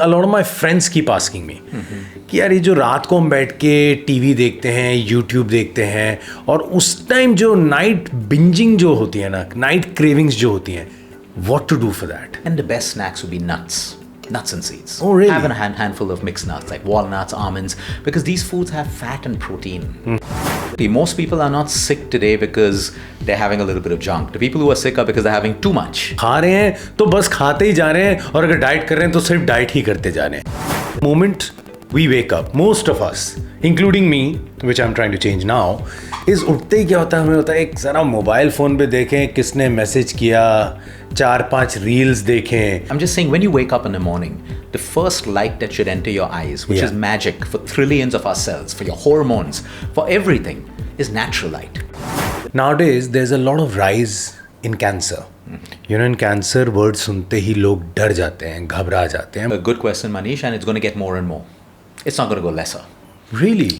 a lot of my friends keep asking me कि यार ये जो रात को हम बैठ के टीवी देखते हैं, यूट्यूब देखते हैं, और उस टाइम जो नाइट बिंजिंग जो होती है ना, नाइट क्रेविंग्स जो होती हैं, what to do for that? And the best snacks would be nuts and seeds. Oh, really? Have a handful of mixed nuts like walnuts, almonds, because these foods have fat and protein. Most people are not sick today because they're having a little bit of junk. The people who are sick are because they're having too much. खा रहे हैं तो बस खाते ही जा रहे हैं, और अगर डाइट कर रहे हैं तो सिर्फ डाइट ही करते जा रहे हैं. Moment we wake up, most of us, including me, which I'm trying to change now, is उठते ही क्या होता है, हमें होता है एक जरा मोबाइल फोन पे देखें किसने मैसेज किया, 4-5 रील्स देखें. I'm just saying, when you wake up in the morning, the first light that should enter your eyes, which is magic for trillions of our cells, for your hormones, for everything, is natural light. Nowadays, there's a lot of rise in cancer. You know, in cancer, word सुनते ही लोग डर जाते हैं, घबरा जाते हैं. A good question, Manish, and it's going to get more and more. It's not going to go lesser. Really?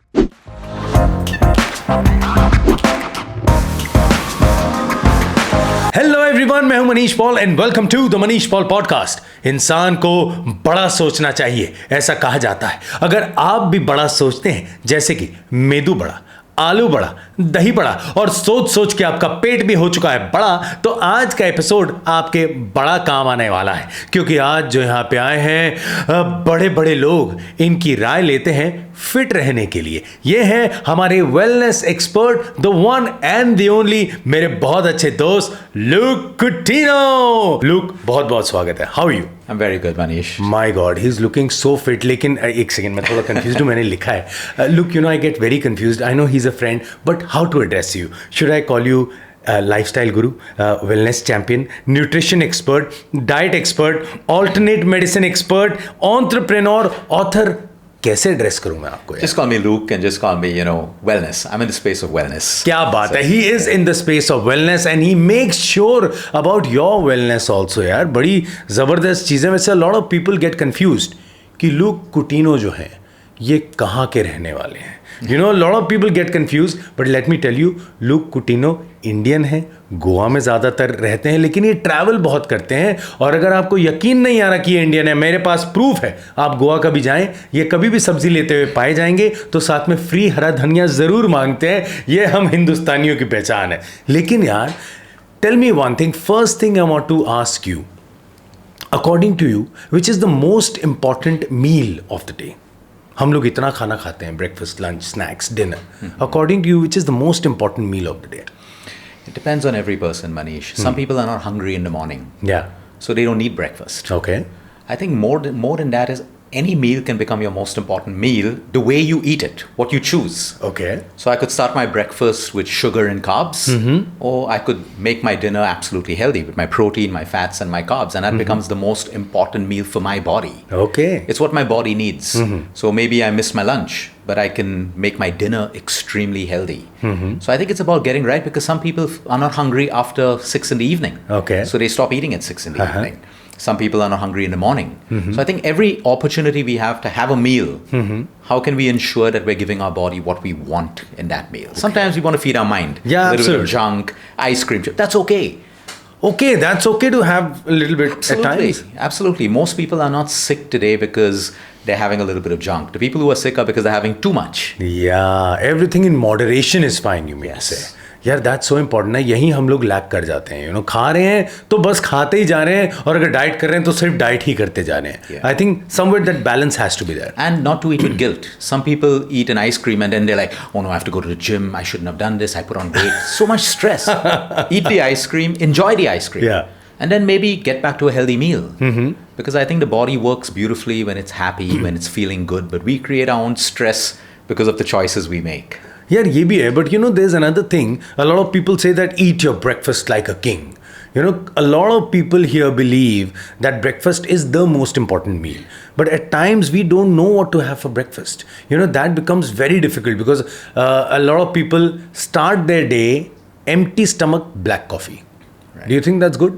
Hello everyone, मैं हूं Manish Paul and welcome to the Manish Paul podcast. इंसान को बड़ा सोचना चाहिए, ऐसा कहा जाता है. अगर आप भी बड़ा सोचते हैं, जैसे कि मेदू बड़ा, आलू बड़ा, दही बड़ा, और सोच सोच के आपका पेट भी हो चुका है बड़ा, तो आज का एपिसोड आपके बड़ा काम आने वाला है. क्योंकि आज जो यहाँ पे आए हैं बड़े बड़े लोग, इनकी राय लेते हैं फिट रहने के लिए. ये हैं हमारे wellness expert, the one and the only, मेरे बहुत अच्छे दोस्त लूक कुटिनो. लूक, बहुत बहुत स्वागत है. How are you? I'm very good, Manish. My God, he's looking so fit. लेकिन एक सेकेंड, मैं थोड़ा कंफ्यूज हूँ. मैंने लिखा है look, you know, I get very confuse. I know he is a friend, but how to address you? Should I call you lifestyle guru, wellness champion, nutrition expert, diet expert, alternate medicine expert, entrepreneur, author? कैसे address करूं मैं आपको? Just call me Luke and just call me, wellness. I'm in the space of wellness. क्या बात है. He is in the space of wellness and he makes sure about your wellness also. यार बड़ी ज़बरदस्त चीज़ें. वैसे a lot of people get confused कि look Coutinho जो है ये कहाँ के रहने वाले हैं. You know, a lot of people get confused, but let me tell you, Luke Coutinho Indian है, गोवा में ज़्यादातर रहते हैं, लेकिन ये ट्रैवल बहुत करते हैं. और अगर आपको यकीन नहीं आ रहा कि ये इंडियन है, मेरे पास प्रूफ है. आप गोवा कभी जाएं, ये कभी भी सब्जी लेते हुए पाए जाएंगे तो साथ में फ्री हरा धनिया ज़रूर मांगते हैं. ये हम हिंदुस्तानियों की पहचान है. लेकिन यार, tell me one thing, first thing I want to ask you, according to you, which is the most important meal of the day? हम लोग इतना खाना खाते हैं, breakfast, lunch, snacks, dinner. According to you, which is the most important meal of the day? It depends on every person, Manish. Some people are not hungry in the morning. Yeah. So they don't need breakfast. Okay. I think more than that is any meal can become your most important meal the way you eat it, what you choose. Okay. So I could start my breakfast with sugar and carbs, or I could make my dinner absolutely healthy with my protein, my fats, and my carbs, and that becomes the most important meal for my body. Okay. It's what my body needs. So maybe I miss my lunch, but I can make my dinner extremely healthy. So I think it's about getting right, because some people are not hungry after 6 in the evening. Okay. So they stop eating at 6 in the evening. Some people are not hungry in the morning. So I think every opportunity we have to have a meal, how can we ensure that we're giving our body what we want in that meal? Okay. Sometimes we want to feed our mind. Yeah, a little absolutely. bit of junk, ice cream. That's okay. Okay, that's okay to have a little bit at times. Absolutely. Most people are not sick today because they're having a little bit of junk. The people who are sick are because they're having too much. Yeah, everything in moderation is fine, you mean to say. यार that's so important है. यही हम लोग lack कर जाते हैं. खा रहे हैं तो बस खाते ही जा रहे हैं, और अगर डाइट कर रहे हैं तो सिर्फ डाइट ही करते जा रहे हैं. I think somewhere that balance has to be there. And not to eat with guilt. Some people eat an ice cream and then they're like, oh no, I have to go to the gym, I shouldn't have done this, I put on weight. So much stress. Eat the ice cream, enjoy the ice cream. Yeah. And then maybe get back to a healthy meal. Because I think the body works beautifully when it's happy, when it's feeling good, but we create our own stress because of the choices we make. यार ये भी है, but you know there is another thing. A lot of people say that eat your breakfast like a king. You know, a lot of people here believe that breakfast is the most important meal. But at times we don't know what to have for breakfast. You know, that becomes very difficult because a lot of people start their day empty stomach, black coffee. Right. Do you think that's good?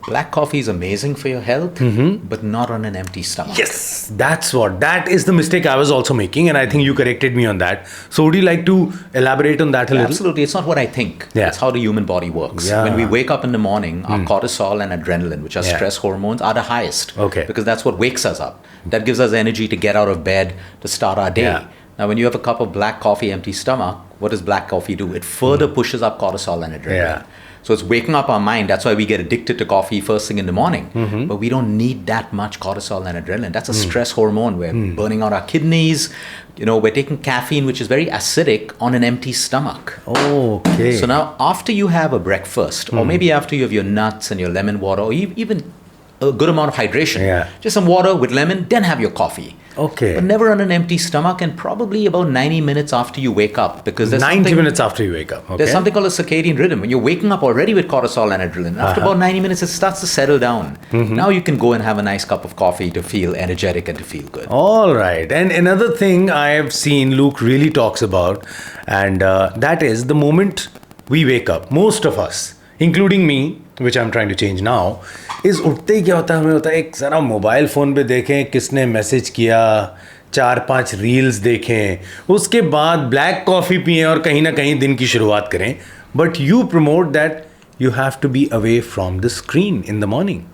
Black coffee is amazing for your health, but not on an empty stomach. Yes, that is the mistake I was also making, and I think you corrected me on that. So would you like to elaborate on that a little? Absolutely. It's not what I think. Yeah. It's how the human body works. Yeah. When we wake up in the morning, our cortisol and adrenaline, which are stress hormones, are the highest. Okay. Because that's what wakes us up. That gives us energy to get out of bed, to start our day. Yeah. Now, when you have a cup of black coffee, empty stomach, what does black coffee do? It further pushes up cortisol and adrenaline. Yeah. So it's waking up our mind. That's why we get addicted to coffee first thing in the morning. But we don't need that much cortisol and adrenaline. That's a stress hormone. We're burning out our kidneys. We're taking caffeine, which is very acidic, on an empty stomach. Okay. So now, after you have a breakfast, or maybe after you have your nuts and your lemon water, or even a good amount of hydration, just some water with lemon, then have your coffee. Okay. But never on an empty stomach, and probably about 90 minutes after you wake up, because there's 90 minutes after you wake up. Okay. There's something called a circadian rhythm. When you're waking up already with cortisol and adrenaline, after about 90 minutes, it starts to settle down. Now you can go and have a nice cup of coffee to feel energetic and to feel good. All right. And another thing I have seen Luke really talks about, and that is the moment we wake up, most of us, including me, which I'm trying to change now, is उठते ही क्या होता है, हमें होता है एक ज़रा mobile phone पे देखें किसने मैसेज किया, 4-5 रील्स देखें, उसके बाद ब्लैक कॉफ़ी पिएं और कहीं ना कहीं दिन की शुरुआत करें. But you promote that you have to be away from the screen in the morning.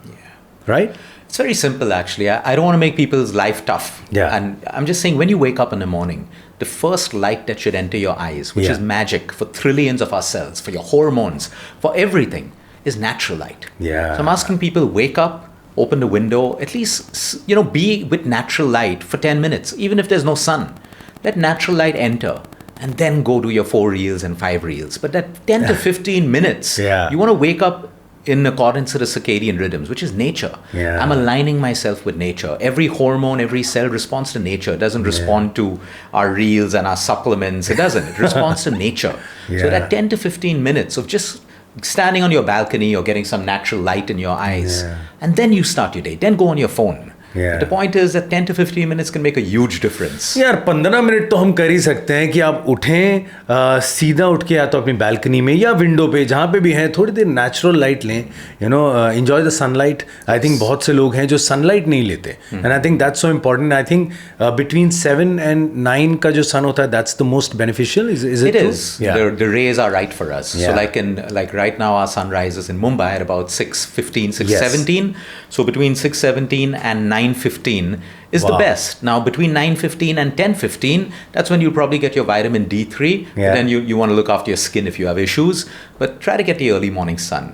Right? It's very simple, actually. I don't want to make people's life tough. Yeah. And I'm just saying, when you wake up in the morning, the first light that should enter your eyes, which is magic for trillions of our cells, for your hormones, for everything, is natural light. Yeah. So I'm asking people, wake up, open the window, at least, be with natural light for 10 minutes, even if there's no sun. Let natural light enter. And then go do your 4 reels and 5 reels. But that 10 to 15 minutes, you want to wake up in accordance to the circadian rhythms, which is nature. Yeah. I'm aligning myself with nature. Every hormone, every cell responds to nature. It doesn't respond to our reels and our supplements. It doesn't. It responds to nature. So that 10 to 15 minutes of just standing on your balcony or getting some natural light in your eyes, and then you start your day. Then go on your phone. But the point is that 10 to 15 minutes can make a huge difference. यार 15 minute तो हम कर ही सकते हैं कि आप उठें, सीधा उठ के या तो अपनी बैल्कनी में या विंडो पे जहाँ पे भी हैं थोड़ी देर नेचुरल लाइट लें, enjoy the sunlight. I think बहुत से लोग हैं जो सनलाइट नहीं लेते, and I think that's so important. I think between 7 and 9 का जो सन होता है, that's the most beneficial. Is It is. The rays are right for us. So like right now our sun rises in Mumbai at about 6:15, 6:17. So between 6:17 and 9:15 is the best. Now between 9:15 and 10:15, that's when you probably get your vitamin D3. Then you want to look after your skin if you have issues. But try to get the early morning sun.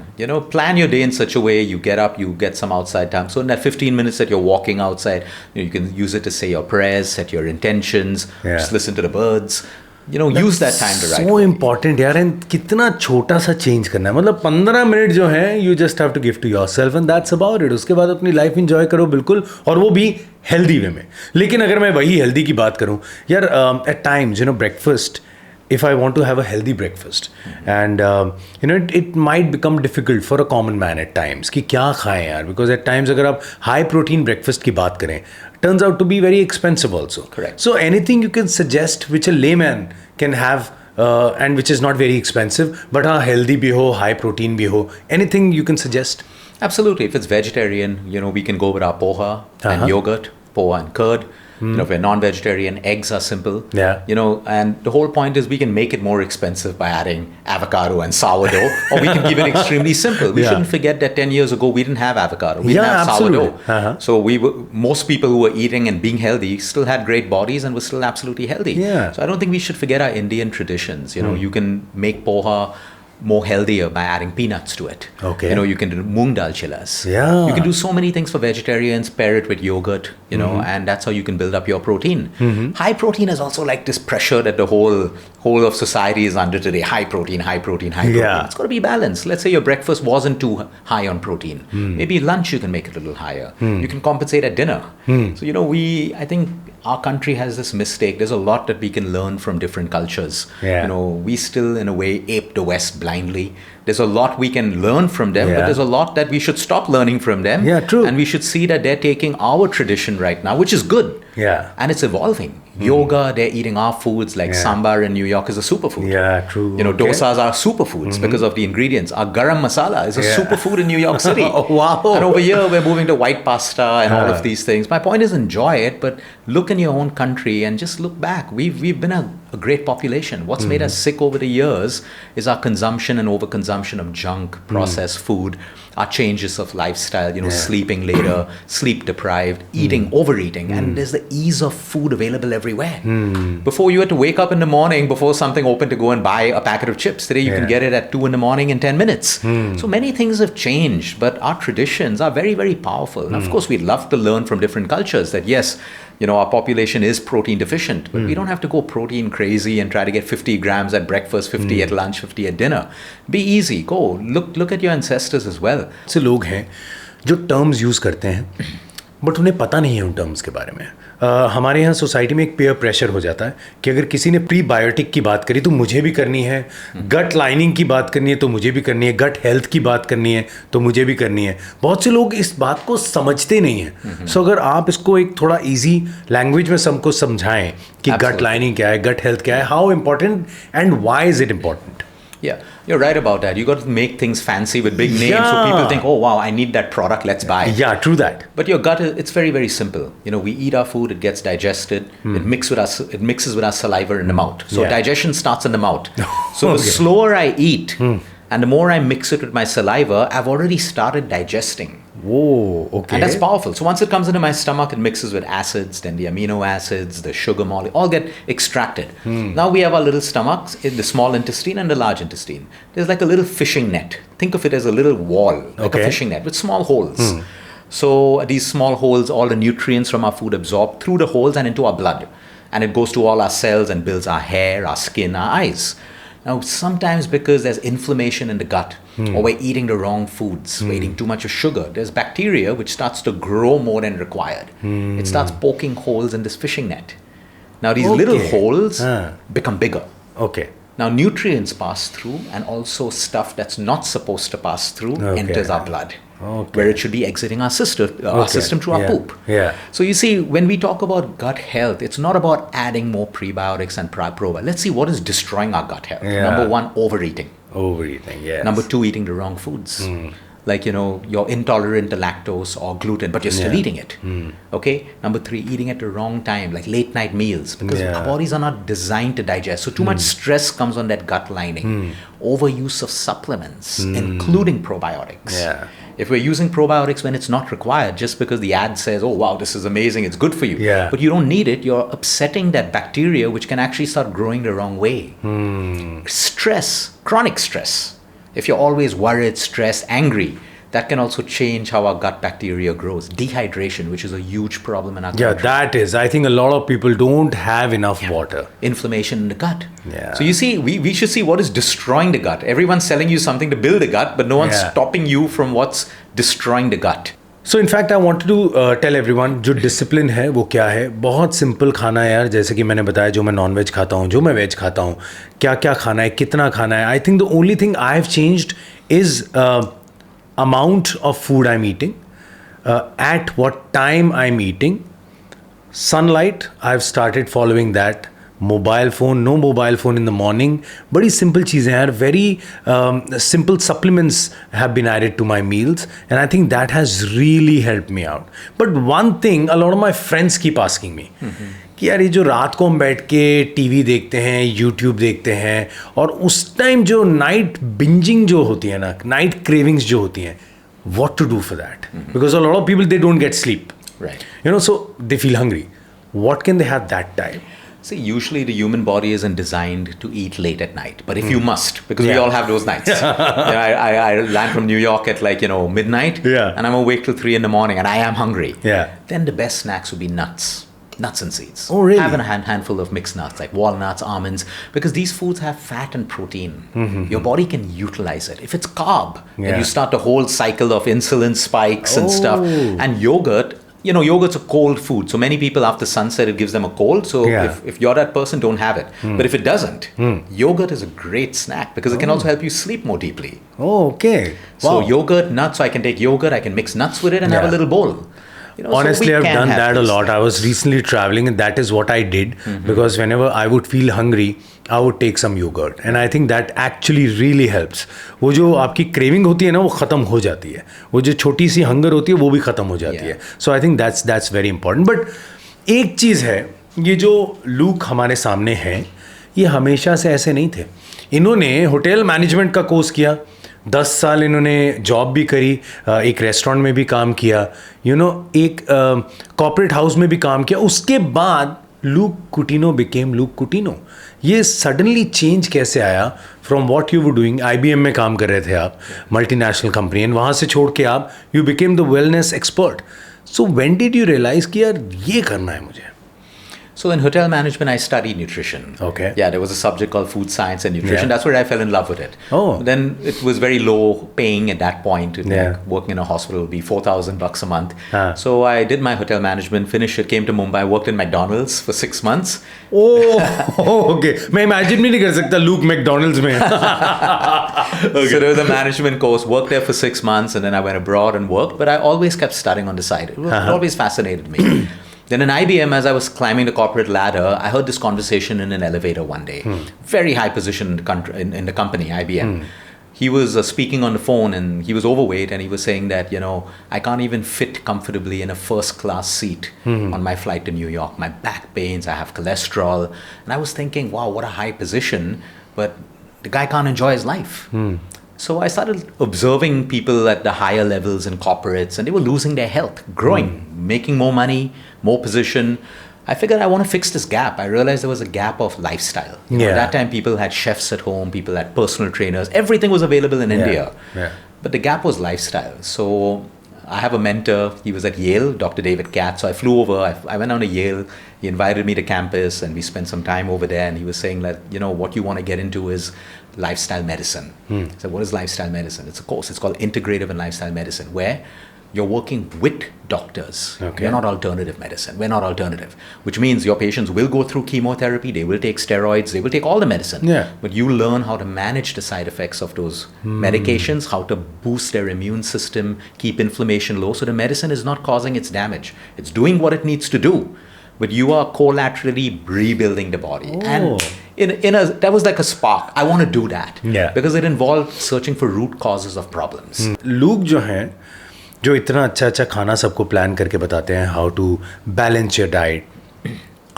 Plan your day in such a way you get up, you get some outside time. So in that 15 minutes that you're walking outside, you can use it to say your prayers, set your intentions, just listen to the birds. Use that time to write. So important यार, and कितना छोटा सा change करना है. मतलब 15 minute जो है, you just have to give to yourself and that's about it. उसके बाद अपनी लाइफ एंजॉय करो बिल्कुल, और वो भी हेल्दी वे में. लेकिन अगर मैं वही हेल्दी की बात करूँ यार, at times breakfast, if I want to have a healthy breakfast, and it might become difficult for a common man at times कि क्या खाएं यार, because at times अगर आप high protein breakfast की बात करें, turns out to be very expensive also. Correct. So anything you can suggest which a layman can have, and which is not very expensive, but healthy bhi ho, high protein bhi ho, anything you can suggest? Absolutely. If it's vegetarian, we can go with our poha and yogurt, poha and curd. If we're non-vegetarian, eggs are simple. And the whole point is we can make it more expensive by adding avocado and sourdough, or we can keep it extremely simple. We shouldn't forget that 10 years ago we didn't have avocado, we didn't have sourdough. So most people who were eating and being healthy still had great bodies and were still absolutely healthy. So I don't think we should forget our Indian traditions. You can make poha more healthier by adding peanuts to it. Okay. You can do moong dal chillas. Yeah. You can do so many things for vegetarians, pair it with yogurt, and that's how you can build up your protein. High protein is also like this pressure that the whole of society is under today. High protein, high protein, high protein. Yeah. It's got to be balanced. Let's say your breakfast wasn't too high on protein. Maybe lunch you can make it a little higher. You can compensate at dinner. So, I think our country has this mistake. There's a lot that we can learn from different cultures. We still, in a way, ape the West blindly. There's a lot we can learn from them, but there's a lot that we should stop learning from them. Yeah, true. And we should see that they're taking our tradition right now, which is good. Yeah. And it's evolving. Yoga, they're eating our foods, like sambar in New York is a superfood. Yeah, true. Dosas are superfoods because of the ingredients. Our garam masala is a superfood in New York City. Oh, wow. And over here, we're moving to white pasta and all of these things. My point is enjoy it, but look in your own country and just look back. We've been a great population. What's made us sick over the years is our consumption and overconsumption of junk, processed food, our changes of lifestyle, sleeping later, sleep deprived, eating, overeating. And there's the ease of food available everywhere. Before you had to wake up in the morning before something opened to go and buy a packet of chips. Today you can get it at 2 a.m. in 10 minutes. So many things have changed, but our traditions are very, very powerful. And of course, we'd love to learn from different cultures that yes, our population is protein deficient, but we don't have to go protein crazy and try to get 50 grams at breakfast, 50 at lunch, 50 at dinner. Be easy. Go. Look at your ancestors as well. ऐसे लोग हैं जो terms use करते हैं but उन्हें पता नहीं है उन टर्म्स के बारे में. हमारे यहाँ सोसाइटी में एक पेयर प्रेशर हो जाता है कि अगर किसी ने प्रीबायोटिक की बात करी तो मुझे भी करनी है, गट लाइनिंग की बात करनी है तो मुझे भी करनी है, गट हेल्थ की बात करनी है तो मुझे भी करनी है. बहुत से लोग इस बात को समझते नहीं हैं. सो अगर आप इसको एक थोड़ा इजी लैंग्वेज में सबको समझाएं कि गट लाइनिंग क्या है, गट हेल्थ क्या है, how important and why is it important. Yeah, you're right about that. You got to make things fancy with big names so people think, oh wow, I need that product, let's buy. Yeah, true that. But your gut, it's very, very simple. We eat our food, it gets digested, it mixes with our saliva in the mouth. So digestion starts in the mouth. So the slower I eat and the more I mix it with my saliva, I've already started digesting. Whoa, okay. And that's powerful. So once it comes into my stomach, it mixes with acids, then the amino acids, the sugar molecule, all get extracted. Now we have our little stomachs in the small intestine and the large intestine. There's like a little fishing net. Think of it as a little wall, like a fishing net with small holes. So these small holes, all the nutrients from our food absorb through the holes and into our blood. And it goes to all our cells and builds our hair, our skin, our eyes. Now, sometimes because there's inflammation in the gut, or we're eating the wrong foods, we're eating too much of sugar, there's bacteria which starts to grow more than required. It starts poking holes in this fishing net. Now, these little holes become bigger. Okay. Now, nutrients pass through, and also stuff that's not supposed to pass through enters our blood. Where it should be exiting our system through our poop. So you see, when we talk about gut health, it's not about adding more prebiotics and probiotics. Let's see what is destroying our gut health. Number one, overeating. Overeating, yes. Number two, eating the wrong foods. Like, you're intolerant to lactose or gluten, but you're still eating it. Okay? Number three, eating at the wrong time, like late night meals, because our bodies are not designed to digest. So too much stress comes on that gut lining. Overuse of supplements, including probiotics. If we're using probiotics when it's not required, just because the ad says, oh, wow, this is amazing, it's good for you. But you don't need it, you're upsetting that bacteria, which can actually start growing the wrong way. Stress, chronic stress. If you're always worried, stressed, angry, that can also change how our gut bacteria grows. Dehydration, which is a huge problem in our country. That is. I think a lot of people don't have enough water. Inflammation in the gut. So you see, we should see what is destroying the gut. Everyone's selling you something to build the gut, but no one's stopping you from what's destroying the gut. So in fact, I wanted to tell everyone, जो discipline है वो क्या है. बहुत simple खाना है यार, जैसे कि मैंने बताया, जो मैं non-veg खाता हूँ, जो मैं veg खाता हूँ, क्या क्या खाना है, कितना खाना है. I think the only thing I've changed is amount of food I'm eating, at what time I'm eating. Sunlight, I've started following that. Mobile phone, no mobile phone in the morning. बड़ी simple चीज़ें हैं. Very simple supplements have been added to my meals, and I think that has really helped me out. But one thing, a lot of my friends keep asking me, कि यार ये जो रात को हम बैठ के टीवी देखते हैं, यूट्यूब देखते हैं, और उस टाइम जो नाइट बिंजिंग जो होती है ना, नाइट क्रेविंग्स जो होती हैं, what to do for that? Because a lot of people, they don't get sleep. Right. So they feel hungry. What can they have that time? See, usually the human body isn't designed to eat late at night, but if you must, because we all have those nights. I land from New York at midnight, and I'm awake till 3 a.m, and I am hungry. Then the best snacks would be nuts and seeds. Oh, really? Have a handful of mixed nuts, like walnuts, almonds, because these foods have fat and protein. Your body can utilize it. If it's carb, then you start the whole cycle of insulin spikes and stuff. And yogurt, yogurt's a cold food. So many people after sunset, it gives them a cold. So if you're that person, don't have it. But if it doesn't, yogurt is a great snack because it can also help you sleep more deeply. Oh, okay. Wow. So yogurt, nuts, so I can take yogurt, I can mix nuts with it and have a little bowl. Honestly, I've done that a lot. I was recently traveling and that is what I did because whenever I would feel hungry, I would take some yogurt and I think that actually really helps. वो जो आपकी craving होती है ना वो ख़त्म हो जाती है. वो जो छोटी सी hunger होती है वो भी ख़त्म हो जाती है. So I think that's very important. But एक चीज़ है, ये जो लूक हमारे सामने हैं, ये हमेशा से ऐसे नहीं थे. इन्होंने होटल मैनेजमेंट का कोर्स किया. 10 साल इन्होंने जॉब भी करी, एक रेस्टोरेंट में भी काम किया, एक कॉर्पोरेट हाउस में भी काम किया. उसके बाद look Coutinho became look Coutinho. ये सडनली चेंज कैसे आया from what you were doing? IBM में काम कर रहे थे आप, मल्टीनेशनल कंपनी, एंड वहाँ से छोड़ के आप you became the wellness expert. So when did you realise कि यार ये करना है मुझे? So in hotel management, I studied nutrition. Okay. Yeah, there was a subject called food science and nutrition. That's where I fell in love with it. Oh. Then it was very low paying at that point. Like working in a hospital would be $4,000 a month. So I did my hotel management, finished it, came to Mumbai, worked in McDonald's for 6 months. Okay. मैं imagine भी नहीं कर सकता Luke McDonald's में. Okay. So there was a management course, worked there for 6 months, and then I went abroad and worked. But I always kept studying on the side. It always fascinated me. Then in IBM, as I was climbing the corporate ladder, I heard this conversation in an elevator one day. Very high position in the company, IBM. He was speaking on the phone and he was overweight and he was saying that, I can't even fit comfortably in a first class seat on my flight to New York. My back pains, I have cholesterol. And I was thinking, wow, what a high position. But the guy can't enjoy his life. So I started observing people at the higher levels in corporates and they were losing their health, growing, making more money, more position. I figured I want to fix this gap. I realized there was a gap of lifestyle. At that time, people had chefs at home, people had personal trainers. Everything was available in India. But the gap was lifestyle. So I have a mentor. He was at Yale, Dr. David Katz. So I flew over. I went down to Yale. He invited me to campus and we spent some time over there. And he was saying that, what you want to get into is lifestyle medicine. So what is lifestyle medicine? It's a course. It's called Integrative and Lifestyle Medicine, where you're working with doctors. Okay. You're not alternative medicine. We're not alternative, which means your patients will go through chemotherapy, they will take steroids, they will take all the medicine. But you learn how to manage the side effects of those medications, how to boost their immune system, keep inflammation low, so the medicine is not causing its damage. It's doing what it needs to do, but you are collaterally rebuilding the body. And that was like a spark. I want to do that because it involved searching for root causes of problems. Luke जो है, जो इतना अच्छा खाना सबको plan करके बताते हैं, how to balance your diet,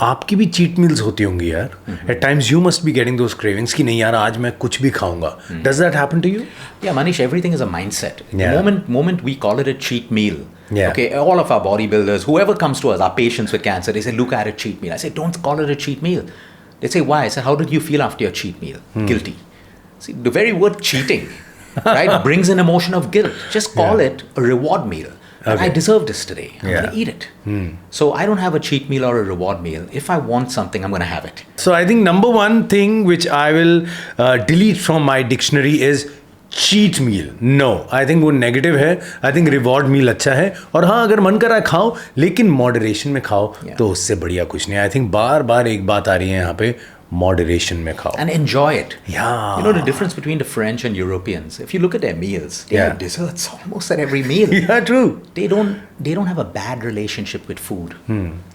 आपकी भी चीट मील्स होती होंगी यार. At times you must be getting those cravings कि नहीं यार आज मैं कुछ भी खाऊंगा. Does that happen to you? Yeah, Manish, everything is a mindset. The moment we call it a cheat meal, okay, all of our bodybuilders, whoever comes to us, our patients with cancer, they say, look, I had a cheat meal. I say, don't call it a cheat meal. They say, why? I say, how did you feel after your cheat meal? Guilty. See, the very word cheating, right, brings an emotion of guilt. Just call it a reward meal. I deserve this today. I'm going to eat it. So I don't have a cheat meal or a reward meal. If I want something, I'm going to have it. So I think number one thing which I will delete from my dictionary is cheat meal. No, I think वो negative है. I think reward meal अच्छा है. और हाँ, अगर मन कर रहा है खाओ, लेकिन moderation में खाओ, तो उससे बढ़िया कुछ नहीं. I think बार एक बात आ रही है यहाँ पे, moderation में खाओ. And enjoy it. Yeah. You know the difference between the French and Europeans? If you look at their meals, they have desserts almost at every meal. Yeah, true. They don't have a bad relationship with food.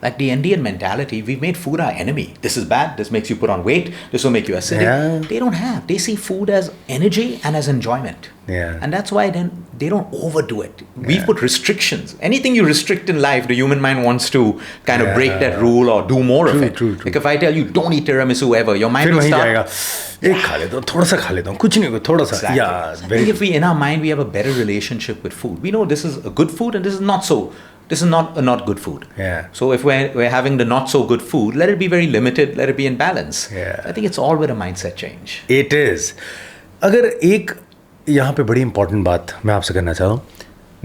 Like the Indian mentality, we've made food our enemy. This is bad, this makes you put on weight, this will make you acidic. They don't have. They see food as energy and as enjoyment. And that's why then they don't overdo it. We put restrictions. Anything you restrict in life, the human mind wants to kind of break that rule or do more of it. True. Like if I tell you don't eat tiramisu ever, your mind will start. एक खा लेता हूँ, थोड़ा सा खा लेता हूँ, कुछ नहीं, थोड़ा सा. Exactly. I think if we in our mind we have a better relationship with food. We know this is a good food and this is not so. This is not a not good food. So if we're having the not so good food, let it be very limited. Let it be in balance. I think it's all with a mindset change. It is. अगर एक यहाँ पे बड़ी important बात मैं आपसे करना चाहता हूँ.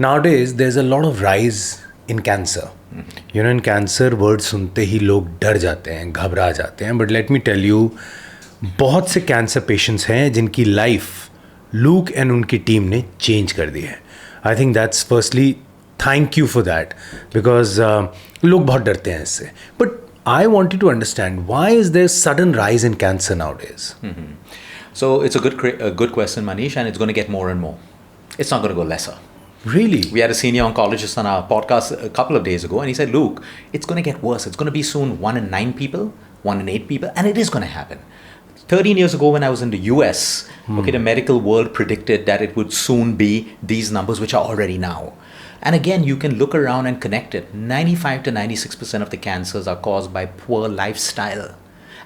Nowadays there's a lot of rise in cancer. You know, in cancer word सुनते ही लोग डर जाते हैं, घबरा जाते हैं. But let me tell you, बहुत से कैंसर पेशेंट्स हैं जिनकी लाइफ लूक एंड उनकी टीम ने चेंज कर दी है. I think that's firstly Thank you for that. Because लोग बहुत डरते हैं इससे. But I wanted to understand, why is there sudden rise in cancer nowadays? So it's a good question, Manish, and it's going to get more and more. It's not going to go lesser. Really? We had a senior oncologist on our podcast a couple of days ago, and he said, Luke, it's going to get worse. It's going to be soon 1 in 9 people, 1 in 8 people, and it is going to happen. 13 years ago when I was in the US, okay, the medical world predicted that it would soon be these numbers, which are already now. And again, you can look around and connect it. 95 to 96% of the cancers are caused by poor lifestyle.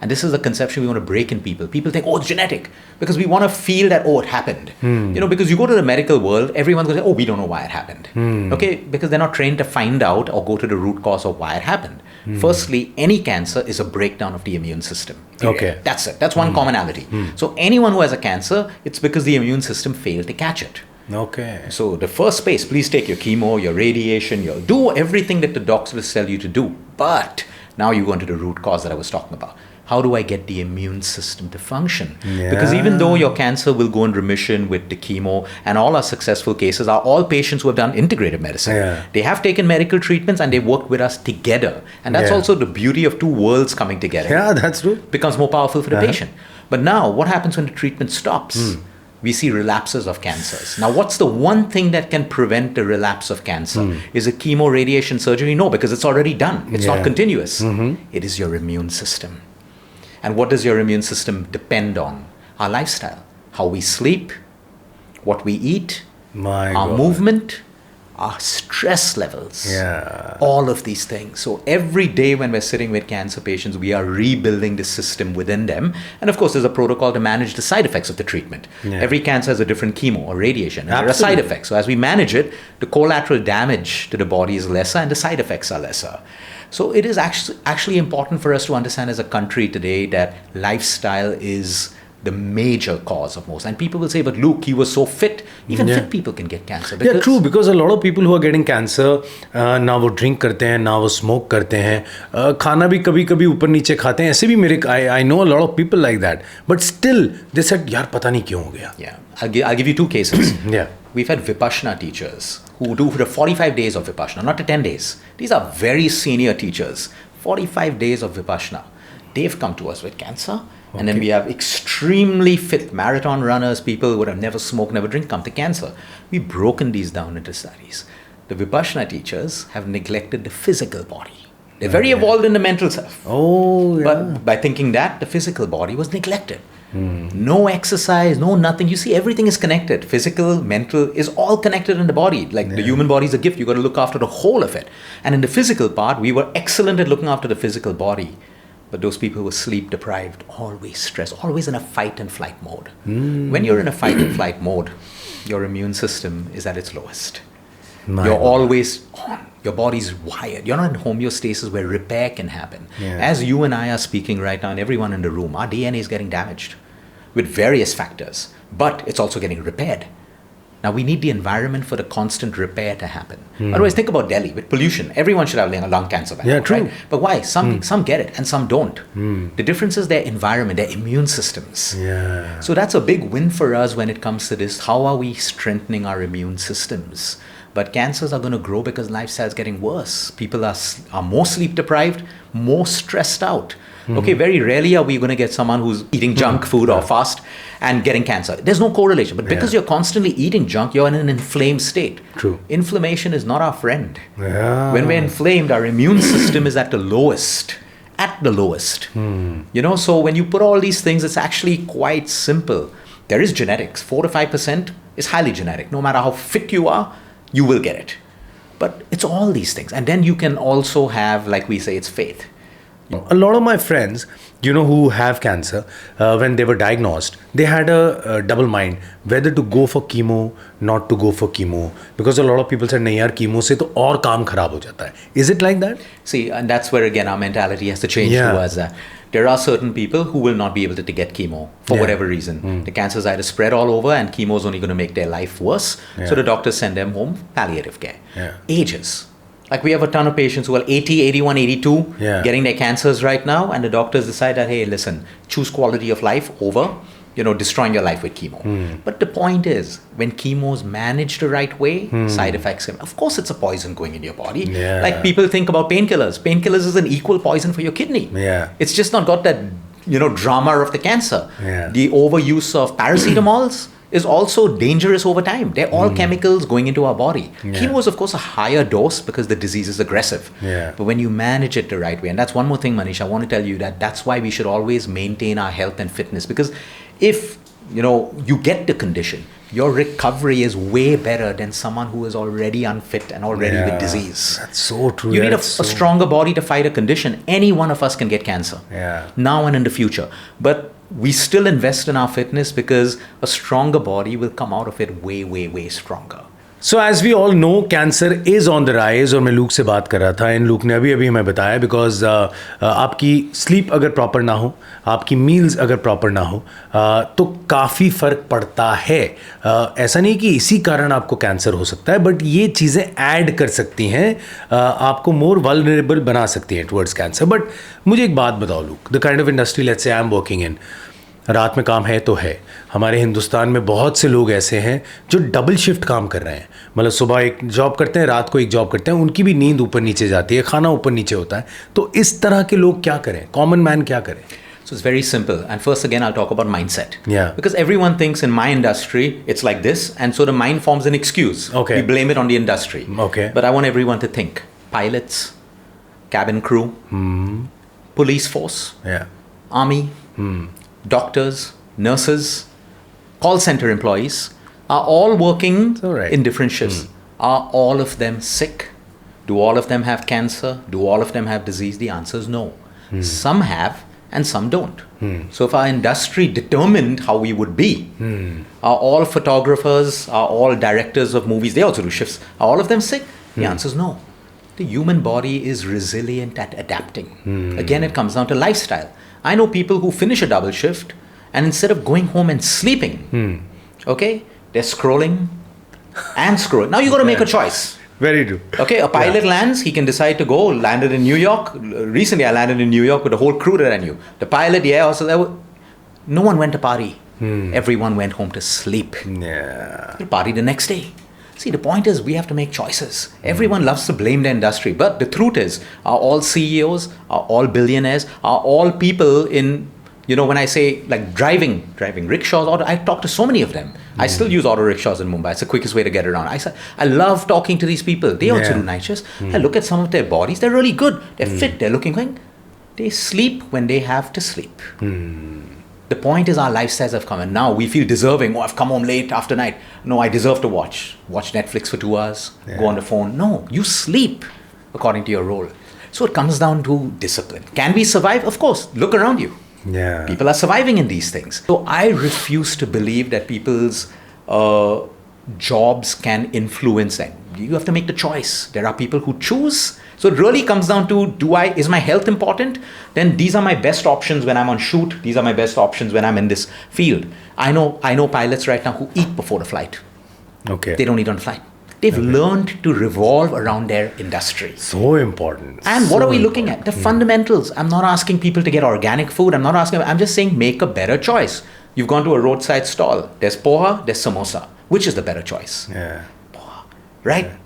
And this is the conception we want to break in people. People think, oh, it's genetic. Because we want to feel that, oh, it happened. You know, because you go to the medical world, everyone's going to say, oh, we don't know why it happened. Okay, because they're not trained to find out or go to the root cause of why it happened. Firstly, any cancer is a breakdown of the immune system. Okay. That's it. That's one commonality. So anyone who has a cancer, it's because the immune system failed to catch it. Okay. So the first space, please take your chemo, your radiation, do everything that the doctors tell you to do. But now you go into the root cause that I was talking about. How do I get the immune system to function? Yeah. Because even though your cancer will go in remission with the chemo, and all our successful cases are all patients who have done integrative medicine. Yeah. They have taken medical treatments and they worked with us together. And that's also the beauty of two worlds coming together. Yeah, that's true. Becomes more powerful for the patient. But now, what happens when the treatment stops? We see relapses of cancers. Now, what's the one thing that can prevent the relapse of cancer? Is it chemo, radiation, surgery? No, because it's already done. It's not continuous. It is your immune system. And what does your immune system depend on? Our lifestyle, how we sleep, what we eat, our movement, our stress levels, all of these things. So every day when we're sitting with cancer patients, we are rebuilding the system within them. And of course, there's a protocol to manage the side effects of the treatment. Every cancer has a different chemo or radiation, and there are side effects. So as we manage it, the collateral damage to the body is lesser and the side effects are lesser. So it is actually important for us to understand as a country today that lifestyle is the major cause of most. And people will say, but Luke, he was so fit. Even fit people can get cancer. Yeah, true. Because a lot of people who are getting cancer, ना वो drink करते हैं, ना वो smoke करते हैं, खाना भी कभी-कभी ऊपर नीचे खाते हैं. ऐसे भी मेरे I know a lot of people like that. But still, they said, यार पता नहीं क्यों हो गया. Yeah, I'll give you 2 cases. Yeah. We've had Vipassana teachers who do the 45 days of Vipassana, not the 10 days. These are very senior teachers. 45 days of Vipassana. They've come to us with cancer. Okay. And then we have extremely fit marathon runners, people who would have never smoked, never drink, come to cancer. We've broken these down into studies. The Vipassana teachers have neglected the physical body. They're very evolved in the mental self. Oh, yeah. But by thinking that, the physical body was neglected. No exercise, no nothing. You see, everything is connected. Physical, mental is all connected in the body. Like the human body is a gift. You got to look after the whole of it. And in the physical part, we were excellent at looking after the physical body. But those people who were sleep deprived, always stressed, always in a fight and flight mode. When you're in a fight and flight mode, your immune system is at its lowest. You're always on. Your body's wired. You're not in homeostasis where repair can happen. As you and I are speaking right now, and everyone in the room, our DNA is getting damaged with various factors, but it's also getting repaired. Now, we need the environment for the constant repair to happen. Otherwise, think about Delhi with pollution. Everyone should have lung cancer. Yeah, true. Right? But why? Some get it and some don't. The difference is their environment, their immune systems. Yeah. So that's a big win for us when it comes to this. How are we strengthening our immune systems? But cancers are going to grow because lifestyle is getting worse. People are more sleep deprived, more stressed out. Okay, very rarely are we going to get someone who's eating junk food or fast and getting cancer. There's no correlation. But because you're constantly eating junk, you're in an inflamed state. True. Inflammation is not our friend. Yeah. When we're inflamed, our immune system is at the lowest. At the lowest. You know, so when you put all these things, it's actually quite simple. There is genetics. 4 to 5% is highly genetic. No matter how fit you are, you will get it. But it's all these things. And then you can also have, like we say, it's faith. A lot of my friends, who have cancer, when they were diagnosed, they had a double mind whether to go for chemo, not to go for chemo. Because a lot of people said, nahi yaar, chemo se to aur kaam kharab ho jata hai. Is it like that? See, and that's where again our mentality has to change towards that. There are certain people who will not be able to get chemo for whatever reason. The cancer is either spread all over and chemo is only going to make their life worse. So the doctors send them home, palliative care. Ages. Like we have a ton of patients who are 80, 81, 82 getting their cancers right now, and the doctors decide that, hey, listen, choose quality of life over destroying your life with chemo. But the point is, when chemo is managed the right way, side effects, of course it's a poison going into your body. Yeah. Like people think about painkillers. Painkillers is an equal poison for your kidney. Yeah. It's just not got that, drama of the cancer. Yeah. The overuse of paracetamols is also dangerous over time. They're all chemicals going into our body. Yeah. Chemo is, of course, a higher dose because the disease is aggressive. Yeah. But when you manage it the right way, and that's one more thing, Manish, I want to tell you that's why we should always maintain our health and fitness. Because if, you get the condition, your recovery is way better than someone who is already unfit and already with disease. That's so true. You need a stronger body to fight a condition. Any one of us can get cancer. Yeah. Now and in the future. But we still invest in our fitness because a stronger body will come out of it way, way, way stronger. So as we all know, cancer is on the rise. और मैं look से बात कर रहा था, इन look ने अभी हमें बताया, बिकॉज आपकी स्लीप अगर प्रॉपर ना हो, आपकी मील्स अगर प्रॉपर ना हो, तो काफ़ी फ़र्क पड़ता है. ऐसा नहीं कि इसी कारण आपको कैंसर हो सकता है, बट ये चीज़ें ऐड कर सकती हैं, आपको मोर वल्नरेबल बना सकती हैं टुवर्ड्स कैंसर. बट मुझे एक बात बताओ look, the kind of industry let's say I am working in, रात में काम है तो है. हमारे हिंदुस्तान में बहुत से लोग ऐसे हैं जो डबल शिफ्ट काम कर रहे हैं, मतलब सुबह एक जॉब करते हैं, रात को एक जॉब करते हैं, उनकी भी नींद ऊपर नीचे जाती है, खाना ऊपर नीचे होता है. तो इस तरह के लोग क्या करें, कॉमन मैन क्या करें? So it's very simple. And first, again, I'll talk about mindset. Yeah. Because everyone thinks in my industry, it's like this. And so the mind forms an excuse. Okay. We blame it on the industry. Okay. But I want everyone to think. Pilots, cabin crew, police force, Yeah. army, doctors, nurses, call center employees are all working right. in different shifts. Are all of them sick? Do all of them have cancer? Do all of them have disease? The answer is no. Some have and some don't. So if our industry determined how we would be, are all photographers, are all directors of movies, they also do shifts, are all of them sick? The answer is no. The human body is resilient at adapting. Again, it comes down to lifestyle. I know people who finish a double shift and instead of going home and sleeping, okay, they're scrolling and scrolling. Now you got to make a choice. Very true. Okay, a pilot lands, he can decide to go, landed in New York. Recently I landed in New York with the whole crew that I knew. The pilot, also there no one went to party. Everyone went home to sleep. Yeah. They'll party the next day. See, the point is we have to make choices. Everyone loves to blame the industry. But the truth is, are all CEOs, are all billionaires, are all people in, when I say like driving rickshaws, I talk to so many of them. I still use auto rickshaws in Mumbai. It's the quickest way to get around. I love talking to these people. They also do night shifts. I look at some of their bodies. They're really good. They're fit. They're looking fine. They sleep when they have to sleep. The point is our lifestyles have come, and now we feel deserving. Oh, I've come home late after night. No, I deserve to watch Netflix for 2 hours, go on the phone. No, you sleep according to your role. So it comes down to discipline. Can we survive? Of course. Look around you. Yeah. People are surviving in these things. So I refuse to believe that people's jobs can influence them. You have to make the choice. There are people who choose. So it really comes down to, is my health important? Then these are my best options when I'm on shoot. These are my best options when I'm in this field. I know pilots right now who eat before the flight. Okay. They don't eat on flight. They've learned to revolve around their industry. So important. And what are we looking at? The fundamentals. I'm not asking people to get organic food. I'm just saying make a better choice. You've gone to a roadside stall. There's poha, there's samosa. Which is the better choice? Yeah. Poha. Right? Yeah.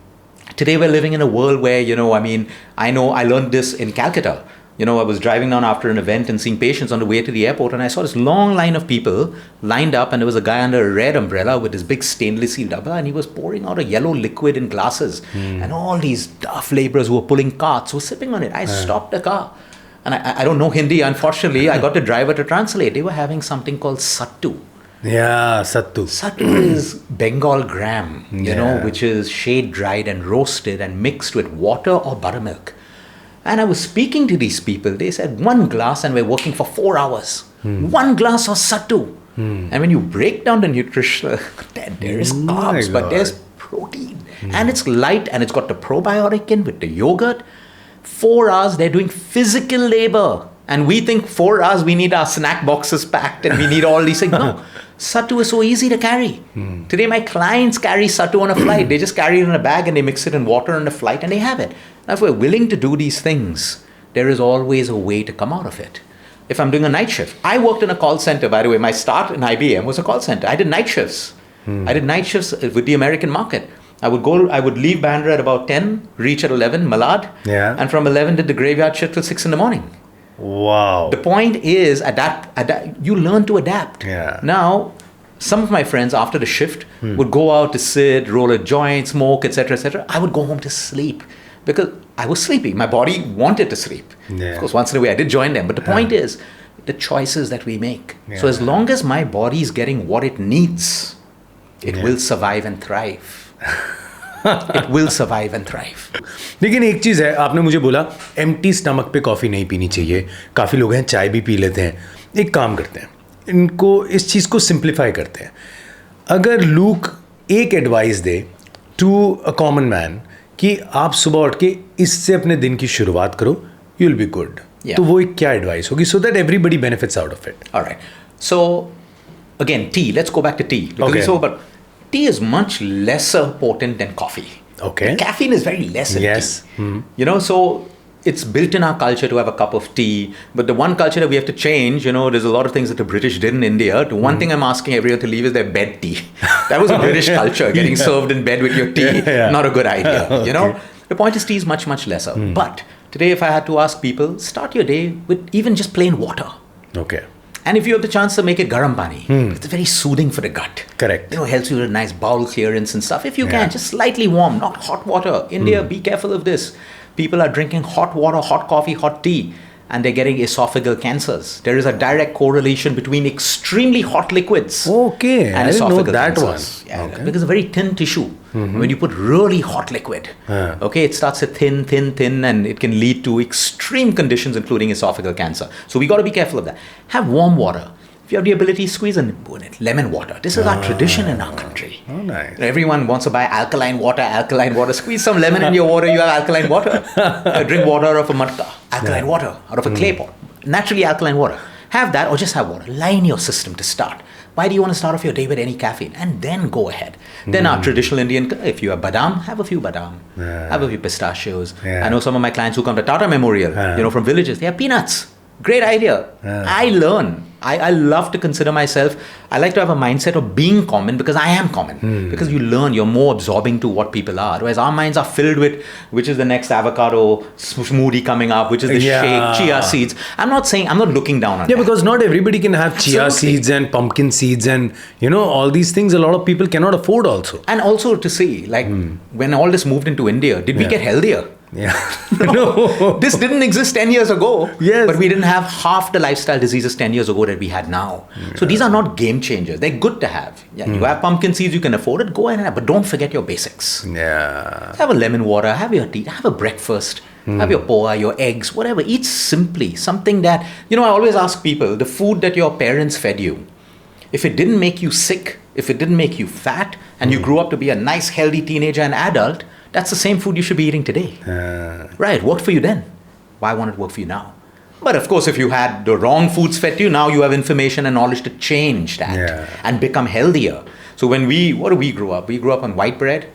Today we're living in a world where, I learned this in Calcutta. I was driving down after an event and seeing patients on the way to the airport, and I saw this long line of people lined up, and there was a guy under a red umbrella with this big stainless steel dabba, and he was pouring out a yellow liquid in glasses. And all these tough laborers who were pulling carts were sipping on it. I stopped the car. And I don't know Hindi, unfortunately. I got the driver to translate. They were having something called sattu. Yeah, sattu. Sattu is Bengal gram, which is shade dried and roasted and mixed with water or buttermilk. And I was speaking to these people. They said 1 glass and we're working for 4 hours. 1 glass of sattu. And when you break down the nutrition, there is carbs, but there's protein. And it's light and it's got the probiotic in with the yogurt. 4 hours, they're doing physical labor. And we think 4 hours, we need our snack boxes packed and we need all these things. No, sattu is so easy to carry. Today, my clients carry sattu on a flight. They just carry it in a bag and they mix it in water on a flight and they have it. Now, if we're willing to do these things, there is always a way to come out of it. if I'm doing a night shift. I worked in a call center, by the way. My start in IBM was a call center. I did night shifts. I did night shifts with the American market. I would leave Bandra at about 10, reach at 11, Malad. Yeah. And from 11 did the graveyard shift till 6 in the morning. Wow. The point is, you learn to adapt. Yeah. Now, some of my friends after the shift would go out to sit, roll a joint, smoke, etc., etc. I would go home to sleep because I was sleepy. My body wanted to sleep. Yeah. Of course, once in a way I did join them. But the point is, the choices that we make. Yeah. So as long as my body is getting what it needs, it will survive and thrive. It will survive and thrive. लेकिन एक चीज़ है, आपने मुझे बोला empty stomach पे coffee नहीं पीनी चाहिए. काफ़ी लोग हैं चाय भी पी लेते हैं. एक काम करते हैं, इनको इस चीज़ को सिंप्लीफाई करते हैं. अगर लूक एक एडवाइस दे टू अ कॉमन मैन कि आप सुबह उठ के इससे अपने दिन की शुरुआत करो, यू विल बी गुड, तो वो एक क्या एडवाइस होगी so that everybody benefits out of it? All right. So, again, tea. Let's go back to tea. Because Okay. it's so, but tea is much lesser potent than coffee. Okay. Caffeine is very less in Yes. tea. So it's built in our culture to have a cup of tea. But the one culture that we have to change, there's a lot of things that the British did in India. One thing I'm asking everyone to leave is their bed tea. That was a British culture, getting served in bed with your tea. Yeah. Not a good idea. Okay. The point is tea is much, much lesser. But today, if I had to ask people, start your day with even just plain water. Okay. And if you have the chance to make it garam pani, it's very soothing for the gut. Correct. Helps you with nice bowel clearance and stuff. If you Yeah. can, just slightly warm, not hot water. India, be careful of this. People are drinking hot water, hot coffee, hot tea, and they're getting esophageal cancers. There is a direct correlation between extremely hot liquids Okay, I and didn't know esophageal that cancers. one. Yeah, Okay. because it's a very thin tissue. When you put really hot liquid, it starts to thin, and it can lead to extreme conditions, including esophageal cancer. So we got to be careful of that. Have warm water. If you have the ability, squeeze in lemon water. This is our tradition in our country. Oh, nice. Everyone wants to buy alkaline water. Squeeze some lemon in your water, you have alkaline water. Drink water out of a matka. Alkaline water out of a clay pot. Naturally alkaline water. Have that or just have water. Line your system to start. Why do you want to start off your day with any caffeine? And then go ahead. Then our traditional Indian, if you have badam, have a few badam. Have a few pistachios. Yeah. I know some of my clients who come to Tata Memorial, from villages, they have peanuts. Great idea. I learn. I love to consider myself. I like to have a mindset of being common because I am common. Because you learn, you're more absorbing to what people are. Otherwise, our minds are filled with which is the next avocado smoothie coming up, which is the shake, chia seeds. I'm not looking down on that. Yeah, because not everybody can have chia Absolutely. seeds and pumpkin seeds and all these things a lot of people cannot afford also. And also to see, when all this moved into India, did we get healthier? Yeah. No. This didn't exist 10 years ago. Yes. But we didn't have half the lifestyle diseases 10 years ago that we had now. So these are not game changers. They're good to have. Yeah, you have pumpkin seeds, you can afford it, go ahead and have. But don't forget your basics. Yeah. Have a lemon water, have your tea, have a breakfast, have your poha, your eggs, whatever. Eat simply. Something that, I always ask people, the food that your parents fed you, if it didn't make you sick, if it didn't make you fat, and you grew up to be a nice, healthy teenager and adult, that's the same food you should be eating today. Right, worked for you then. Why won't it work for you now? But of course, if you had the wrong foods fed to you, now you have information and knowledge to change that and become healthier. So what do we grow up? We grew up on white bread,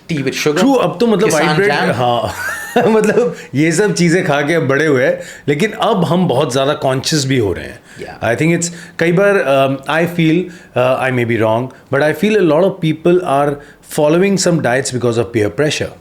tea with sugar. True, अब तो मतलब Kisan white bread, jam. हाँ मतलब ये सब चीज़ें खा के अब बड़े हुए हैं, लेकिन अब हम बहुत ज़्यादा कॉन्शियस भी हो रहे हैं. I think it's कई बार I feel I may be wrong, but I feel a lot of people are following some diets because of peer pressure.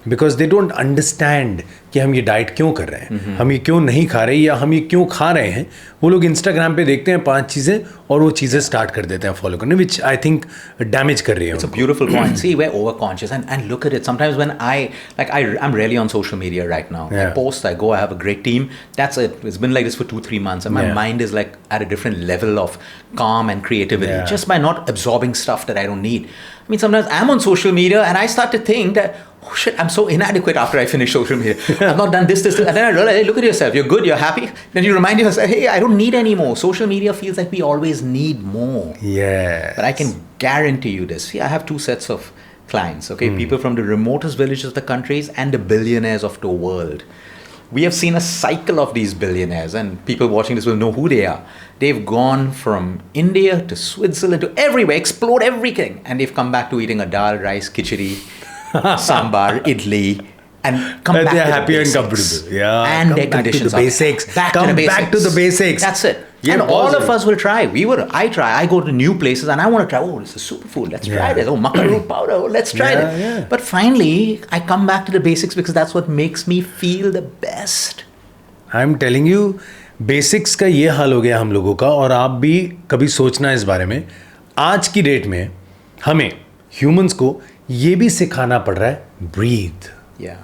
Because they don't understand कि हम ये डाइट क्यों कर रहे हैं, हम ये क्यों नहीं खा रहे या हम ये क्यों खा रहे हैं. वो लोग इंस्टाग्राम पे देखते हैं 5 चीज़ें और वो चीज़ें स्टार्ट कर देते हैं फॉलो करने, which I think डैमेज कर रही है. It's a beautiful point. See, we're overconscious and look at it. Sometimes when I'm rarely on social media right now. I post, I go, I have a great team. That's it. It's been like this for 2-3 months and my mind is like at a different level of calm and creativity just by not absorbing stuff that I don't need. I mean, sometimes I'm on social media and I start to think that, oh shit, I'm so inadequate after I finish social media. I've not done this. And then I realize, hey, look at yourself. You're good, you're happy. Then you remind yourself, hey, I don't need any more. Social media feels like we always need more. Yeah. But I can guarantee you this. See, I have 2 sets of clients, okay? People from the remotest villages of the countries and the billionaires of the world. We have seen a cycle of these billionaires, and people watching this will know who they are. They've gone from India to Switzerland to everywhere, explored everything, and they've come back to eating a dal, rice, khichdi, sambar, idli, and come back They are to happy the and basics. comfortable. Yeah. And come their back to conditions the are basics. back Come to the back to the basics. That's it. Yeah, and all positive. of us will try. I try. I go to new places and I want to try. Oh, this is superfood. Let's try this. Oh, maca root powder. Oh, let's try Yeah, it. yeah. But finally, I come back to the basics because that's what makes me feel the best. I am telling you basics का ये हाल हो गया हम लोगों का, और आप भी कभी सोचना इस बारे में. आज की डेट में हमें ह्यूमंस को ये भी सिखाना पड़ रहा है, breathe, Yeah,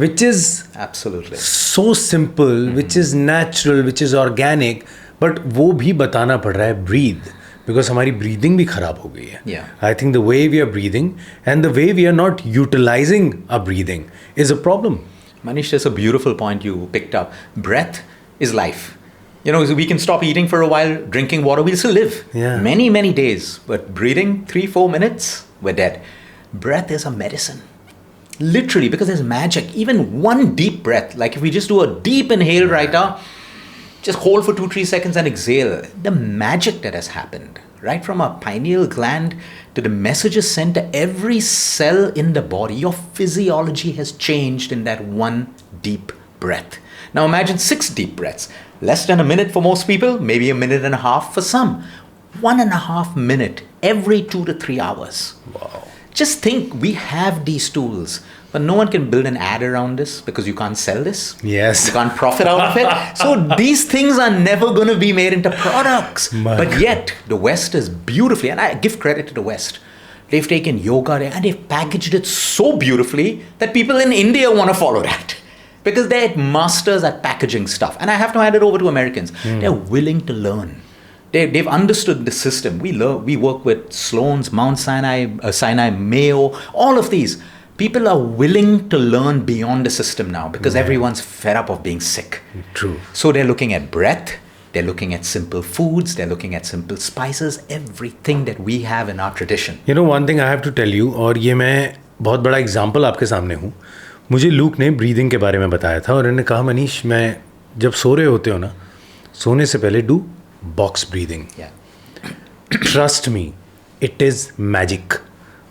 which is absolutely. So simple, which is natural, which is organic, but वो भी बताना पड़ रहा है, ब्रीथ, बिकॉज हमारी ब्रीदिंग भी खराब हो गई है. Yeah. I think the way we are breathing and the way we are not utilising a breathing is a problem. Manish, that's a beautiful point you picked up. Breath is life. We can stop eating for a while, drinking water, we'll still live. Yeah. Many, many days. But breathing 3-4 minutes, we're dead. Breath is a medicine. Literally, because there's magic. Even one deep breath, like if we just do a deep inhale right now, just hold for 2-3 seconds and exhale. The magic that has happened, right from our pineal gland to the messages sent to every cell in the body, your physiology has changed in that one deep breath. Now imagine 6 deep breaths. Less than a minute for most people, maybe a minute and a half for some. 1.5 minutes every 2 to 3 hours. Wow. Just think, we have these tools, but no one can build an ad around this because you can't sell this. Yes. You can't profit out of it. So these things are never going to be made into products. But yet, the West is beautifully, and I give credit to the West. They've taken yoga there and they've packaged it so beautifully that people in India want to follow that. Because they're masters at packaging stuff. And I have to hand it over to Americans. They're willing to learn. They've understood the system. We work with Sloan's, Mount Sinai, Sinai, Mayo, all of these. People are willing to learn beyond the system now because everyone's fed up of being sick. True. So they're looking at breath, they're looking at simple foods, they're looking at simple spices, everything that we have in our tradition. You know one thing I have to tell you, और ये मैं बहुत बड़ा example आपके सामने हूँ. मुझे look ने ब्रीदिंग के बारे में बताया था और इन्होंने कहा, मनीष, मैं जब सो रहे होते हो ना, सोने से पहले do box breathing. Trust me, it is magic.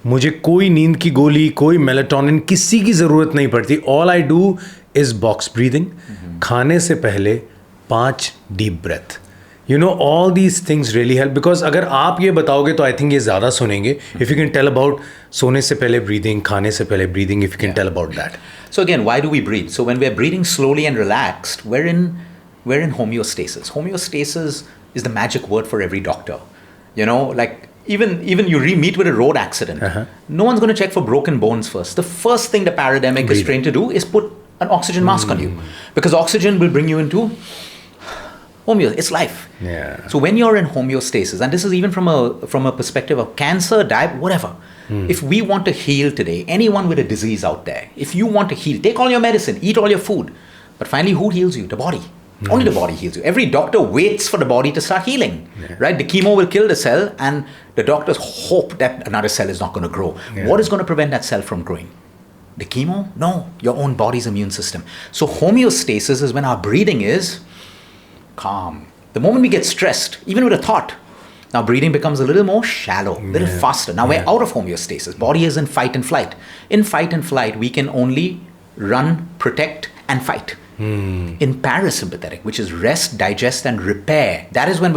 मुझे कोई नींद की गोली, कोई मेलाटोनिन, किसी की ज़रूरत नहीं पड़ती. All I do is box breathing. खाने से पहले 5 deep breath. All these things really help. Because अगर आप ये बताओगे तो आई थिंक ये ज़्यादा सुनेंगे. If you can tell about सोने से पहले ब्रीदिंग, खाने से पहले breathing, if you can tell about that. So again, why do we breathe? So when we're breathing slowly and relaxed, we're in homeostasis. Homeostasis is the magic word for every doctor. Like even you meet with a road accident. No one's going to check for broken bones first. The first thing the paramedic is trained to do is put an oxygen mask on you, because oxygen will bring you into homeostasis. It's life. Yeah. So when you're in homeostasis, and this is even from a perspective of cancer, diabetes, whatever. If we want to heal today, anyone with a disease out there, if you want to heal, take all your medicine, eat all your food. But finally, who heals you? The body. Only the body heals you. Every doctor waits for the body to start healing, right? The chemo will kill the cell, and the doctors hope that another cell is not going to grow. What is going to prevent that cell from growing? The chemo? No, your own body's immune system. So homeostasis is when our breathing is calm. The moment we get stressed, even with a thought, now breathing becomes a little more shallow, a little faster. Now we're out of homeostasis. Body is in fight and flight. In fight and flight, we can only run, protect, and fight. In parasympathetic, which is rest, digest, and repair, that is when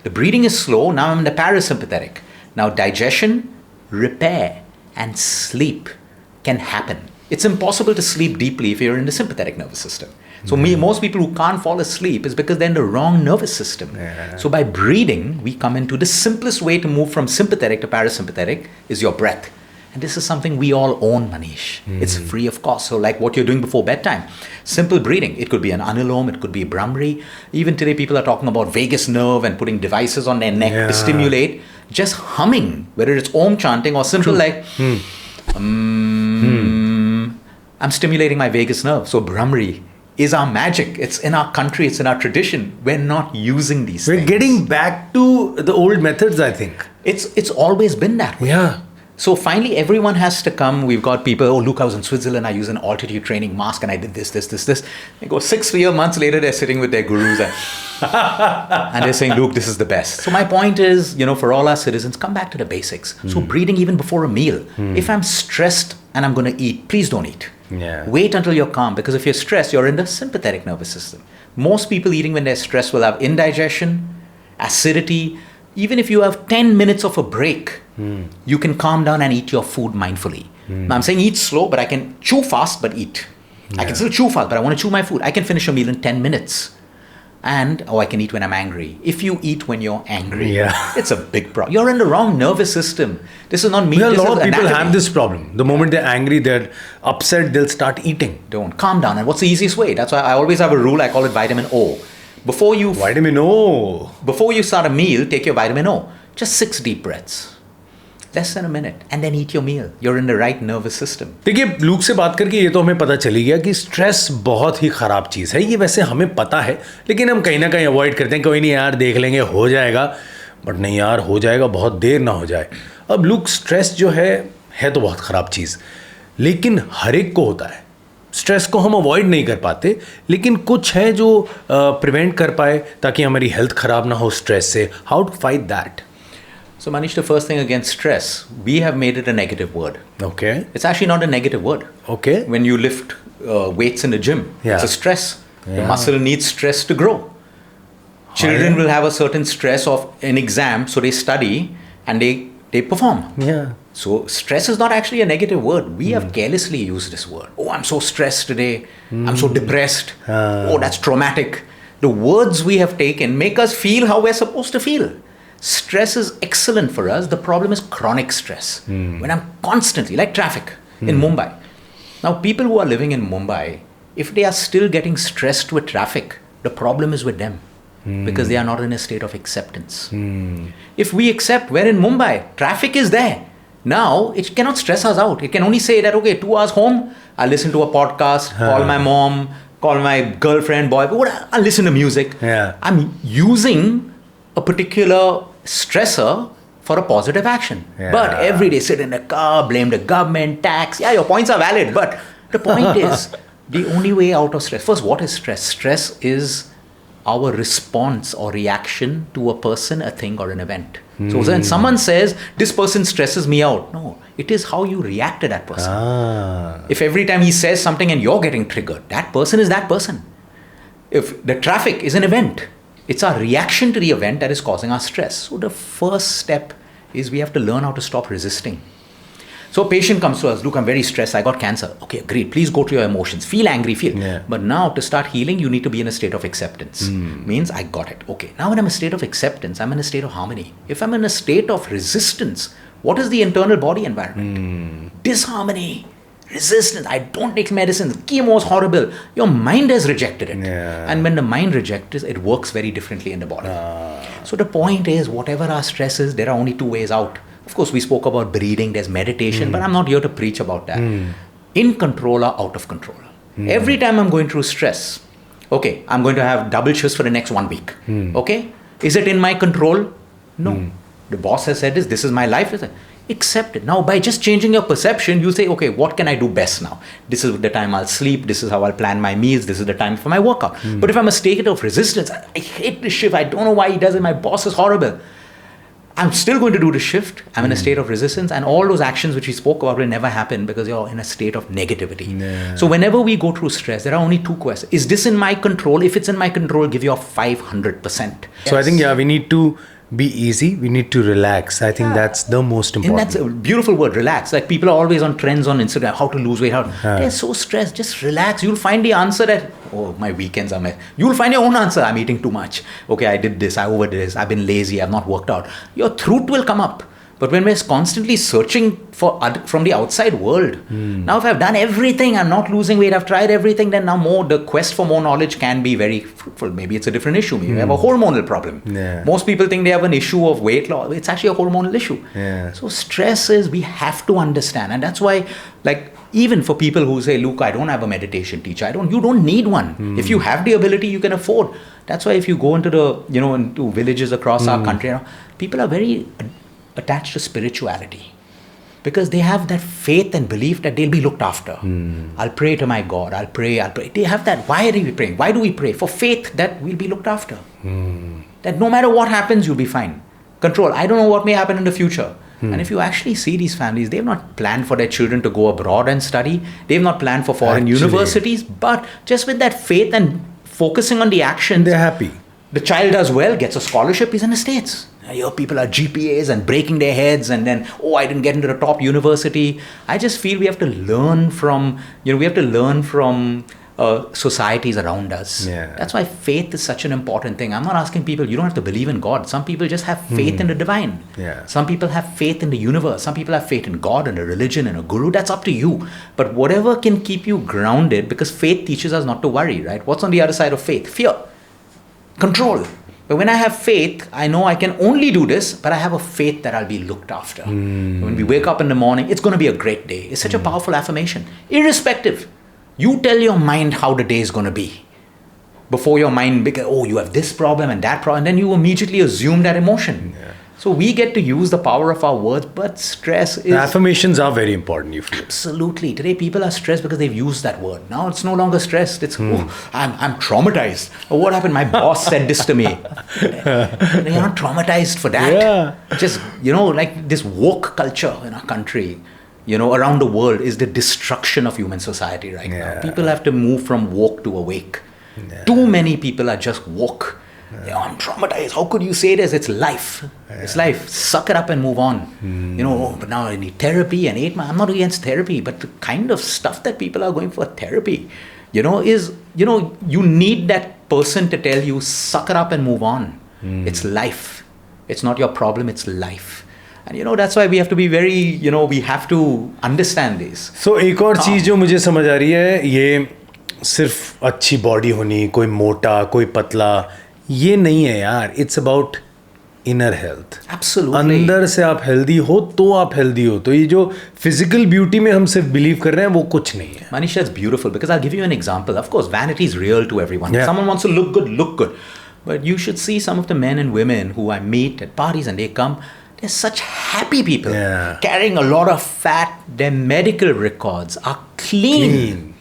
the breathing is slow. Now I'm in the parasympathetic. Now digestion, repair, and sleep can happen. It's impossible to sleep deeply if you're in the sympathetic nervous system. So most people who can't fall asleep is because they're in the wrong nervous system. So by breathing, we come into the simplest way to move from sympathetic to parasympathetic is your breath. And this is something we all own, Manish. It's free of cost. So like what you're doing before bedtime, simple breathing. It could be an anulom, it could be Brahmari. Even today people are talking about vagus nerve and putting devices on their neck to stimulate. Just humming, whether it's Om chanting or simple like, I'm stimulating my vagus nerve. So Brahmari is our magic. It's in our country, it's in our tradition. We're not using these things. We're getting back to the old methods, I think. It's always been that way. Yeah. So finally, everyone has to come. We've got people, Luke, I was in Switzerland, I used an altitude training mask and I did this. They go 6 months later, they're sitting with their gurus and they're saying, Luke, this is the best. So my point is, for all our citizens, come back to the basics. So breathing even before a meal. If I'm stressed and I'm going to eat, please don't eat. Yeah. Wait until you're calm, because if you're stressed, you're in the sympathetic nervous system. Most people eating when they're stressed will have indigestion, acidity. Even if you have 10 minutes of a break, you can calm down and eat your food mindfully. Now, I'm saying eat slow, but I can chew fast, but eat. I can still chew fast, but I want to chew my food. I can finish a meal in 10 minutes. And, I can eat when I'm angry. If you eat when you're angry, it's a big problem. You're in the wrong nervous system. This is not me. A lot of people have this problem. The moment they're angry, they're upset, they'll start eating. Don't. Calm down. And what's the easiest way? That's why I always have a rule. I call it vitamin O. Vitamin O. Before you start a meal, take your vitamin O. Just 6 deep breaths. Less than a minute. And then eat your meal. You're in the right nervous system. देखिए, look से बात करके ये तो हमें पता चली गया कि स्ट्रेस बहुत ही ख़राब चीज़ है. ये वैसे हमें पता है, लेकिन हम कहीं ना कहीं अवॉइड करते हैं. कोई नहीं यार, देख लेंगे, हो जाएगा. बट नहीं यार, हो जाएगा, बहुत देर ना हो जाए. अब लूक, स्ट्रेस जो है तो बहुत ख़राब चीज़. लेकिन हर एक को होता है. स्ट्रेस को हम अवॉइड नहीं कर पाते, लेकिन कुछ है जो प्रिवेंट कर पाए ताकि हमारी हेल्थ ख़राब ना हो स्ट्रेस से. How to fight that? So, Manish, the first thing against stress, we have made it a negative word. Okay. It's actually not a negative word. Okay. When you lift weights in the gym, it's a stress. The muscle needs stress to grow. Children will have a certain stress of an exam, so they study and they perform. Yeah. So, stress is not actually a negative word. We have carelessly used this word. Oh, I'm so stressed today. I'm so depressed. Oh, that's traumatic. The words we have taken make us feel how we're supposed to feel. Stress is excellent for us. The problem is chronic stress. When I'm constantly, like traffic in Mumbai. Now, people who are living in Mumbai, if they are still getting stressed with traffic, the problem is with them. Because they are not in a state of acceptance. If we accept, we're in Mumbai, traffic is there. Now, it cannot stress us out. It can only say that, okay, 2 hours home, I'll listen to a podcast, call my mom, call my girlfriend, boy, I'll listen to music. Yeah. I'm using a particular stressor for a positive action. Yeah. But every day sit in a car, blame the government, tax. Yeah, your points are valid. But the point is, the only way out of stress. First, what is stress? Stress is our response or reaction to a person, a thing, or an event. So when someone says, this person stresses me out, no, it is how you react to that person. If every time he says something and you're getting triggered, that person is that person. If the traffic is an event, it's our reaction to the event that is causing our stress. So the first step is we have to learn how to stop resisting. So a patient comes to us, look, I'm very stressed, I got cancer. Okay, great, please go to your emotions. Feel angry, feel. Yeah. But now to start healing, you need to be in a state of acceptance. Means I got it. Okay, now when I'm in a state of acceptance, I'm in a state of harmony. If I'm in a state of resistance, what is the internal body environment? Disharmony. Resistance. I don't take medicines. Chemo is horrible. Your mind has rejected it. Yeah. And when the mind rejects it, it works very differently in the body. So the point is, whatever our stress is, there are only 2 ways out. Of course, we spoke about breathing, there's meditation, but I'm not here to preach about that. In control or out of control. Every time I'm going through stress, okay, I'm going to have double shifts for the next 1 week. Okay? Is it in my control? No. The boss has said this is my life. Accept it. Now, by just changing your perception, you say, okay, what can I do best now? This is the time I'll sleep. This is how I'll plan my meals. This is the time for my workout. But if I'm a state of resistance, I hate this shift. I don't know why he does it. My boss is horrible. I'm still going to do the shift. I'm in a state of resistance. And all those actions which we spoke about will never happen because you're in a state of negativity. Yeah. So whenever we go through stress, there are only 2 questions. Is this in my control? If it's in my control, give your 500%. So I think, we need to be easy. We need to relax. I think that's the most important. And that's a beautiful word, relax. Like people are always on trends on Instagram, how to lose weight. They're so stressed. Just relax. You'll find the answer that, oh, my weekends are messed. You'll find your own answer. I'm eating too much. Okay, I did this. I overdid this. I've been lazy. I've not worked out. Your truth will come up. But when we're constantly searching from the outside world, now if I've done everything, I'm not losing weight, I've tried everything, then now the quest for more knowledge can be very fruitful. Maybe it's a different issue. Maybe we have a hormonal problem. Yeah. Most people think they have an issue of weight loss. It's actually a hormonal issue. Yeah. So stress is, we have to understand. And that's why, like, even for people who say, Luke, I don't have a meditation teacher. You don't need one. If you have the ability, you can afford. That's why if you go into into villages across our country, people are very attached to spirituality because they have that faith and belief that they'll be looked after. I'll pray to my God. I'll pray. They have that. Why are we praying? Why do we pray? For faith that we'll be looked after. That no matter what happens, you'll be fine. Control. I don't know what may happen in the future. And if you actually see these families, they've not planned for their children to go abroad and study. They've not planned for foreign universities. But just with that faith and focusing on the action, they're happy. The child does well, gets a scholarship, he's in the States. Here people are GPAs and breaking their heads and then, I didn't get into the top university. I just feel we have to learn from, societies around us. Yeah. That's why faith is such an important thing. I'm not asking people, you don't have to believe in God. Some people just have faith in the divine. Yeah. Some people have faith in the universe. Some people have faith in God and a religion and a guru. That's up to you. But whatever can keep you grounded, because faith teaches us not to worry, right? What's on the other side of faith? Fear. Control. But when I have faith, I know I can only do this, but I have a faith that I'll be looked after. When we wake up in the morning, it's going to be a great day. It's such a powerful affirmation. Irrespective. You tell your mind how the day is going to be. Before your mind, you have this problem and that problem, and then you immediately assume that emotion. Yeah. So we get to use the power of our words, but stress is... Affirmations are very important, you feel. Absolutely. Today people are stressed because they've used that word. Now it's no longer stressed. It's, I'm traumatized. What happened? My boss said this to me. You're not traumatized for that. Yeah. Just, like this woke culture in our country, around the world is the destruction of human society right now. People have to move from woke to awake. Yeah. Too many people are just woke. I'm traumatized. How could you say this? It's life. It's life. Suck it up and move on. But now I need therapy and 8 months. I'm not against therapy, but the kind of stuff that people are going for therapy, is, you need that person to tell you, suck it up and move on. It's life. It's not your problem. It's life. And that's why we have to be very, we have to understand this. So एक और चीज़ जो मुझे समझ आ रही है, ये सिर्फ अच्छी बॉडी होनी, कोई मोटा, कोई पतला, ये नहीं है यार. It's about inner health. Absolutely. अंदर से आप हेल्दी हो तो आप हेल्दी हो. तो ये जो फिजिकल ब्यूटी में हम सिर्फ बिलीव कर रहे हैं वो कुछ नहीं है. Manish, that's beautiful because I'll give you an example. Of course, vanity is real to everyone. Yeah. Someone wants to look good, look good. But you should see some of the men and women who I meet at parties and they come. They're such happy people, carrying a lot of fat. Their medical records are clean.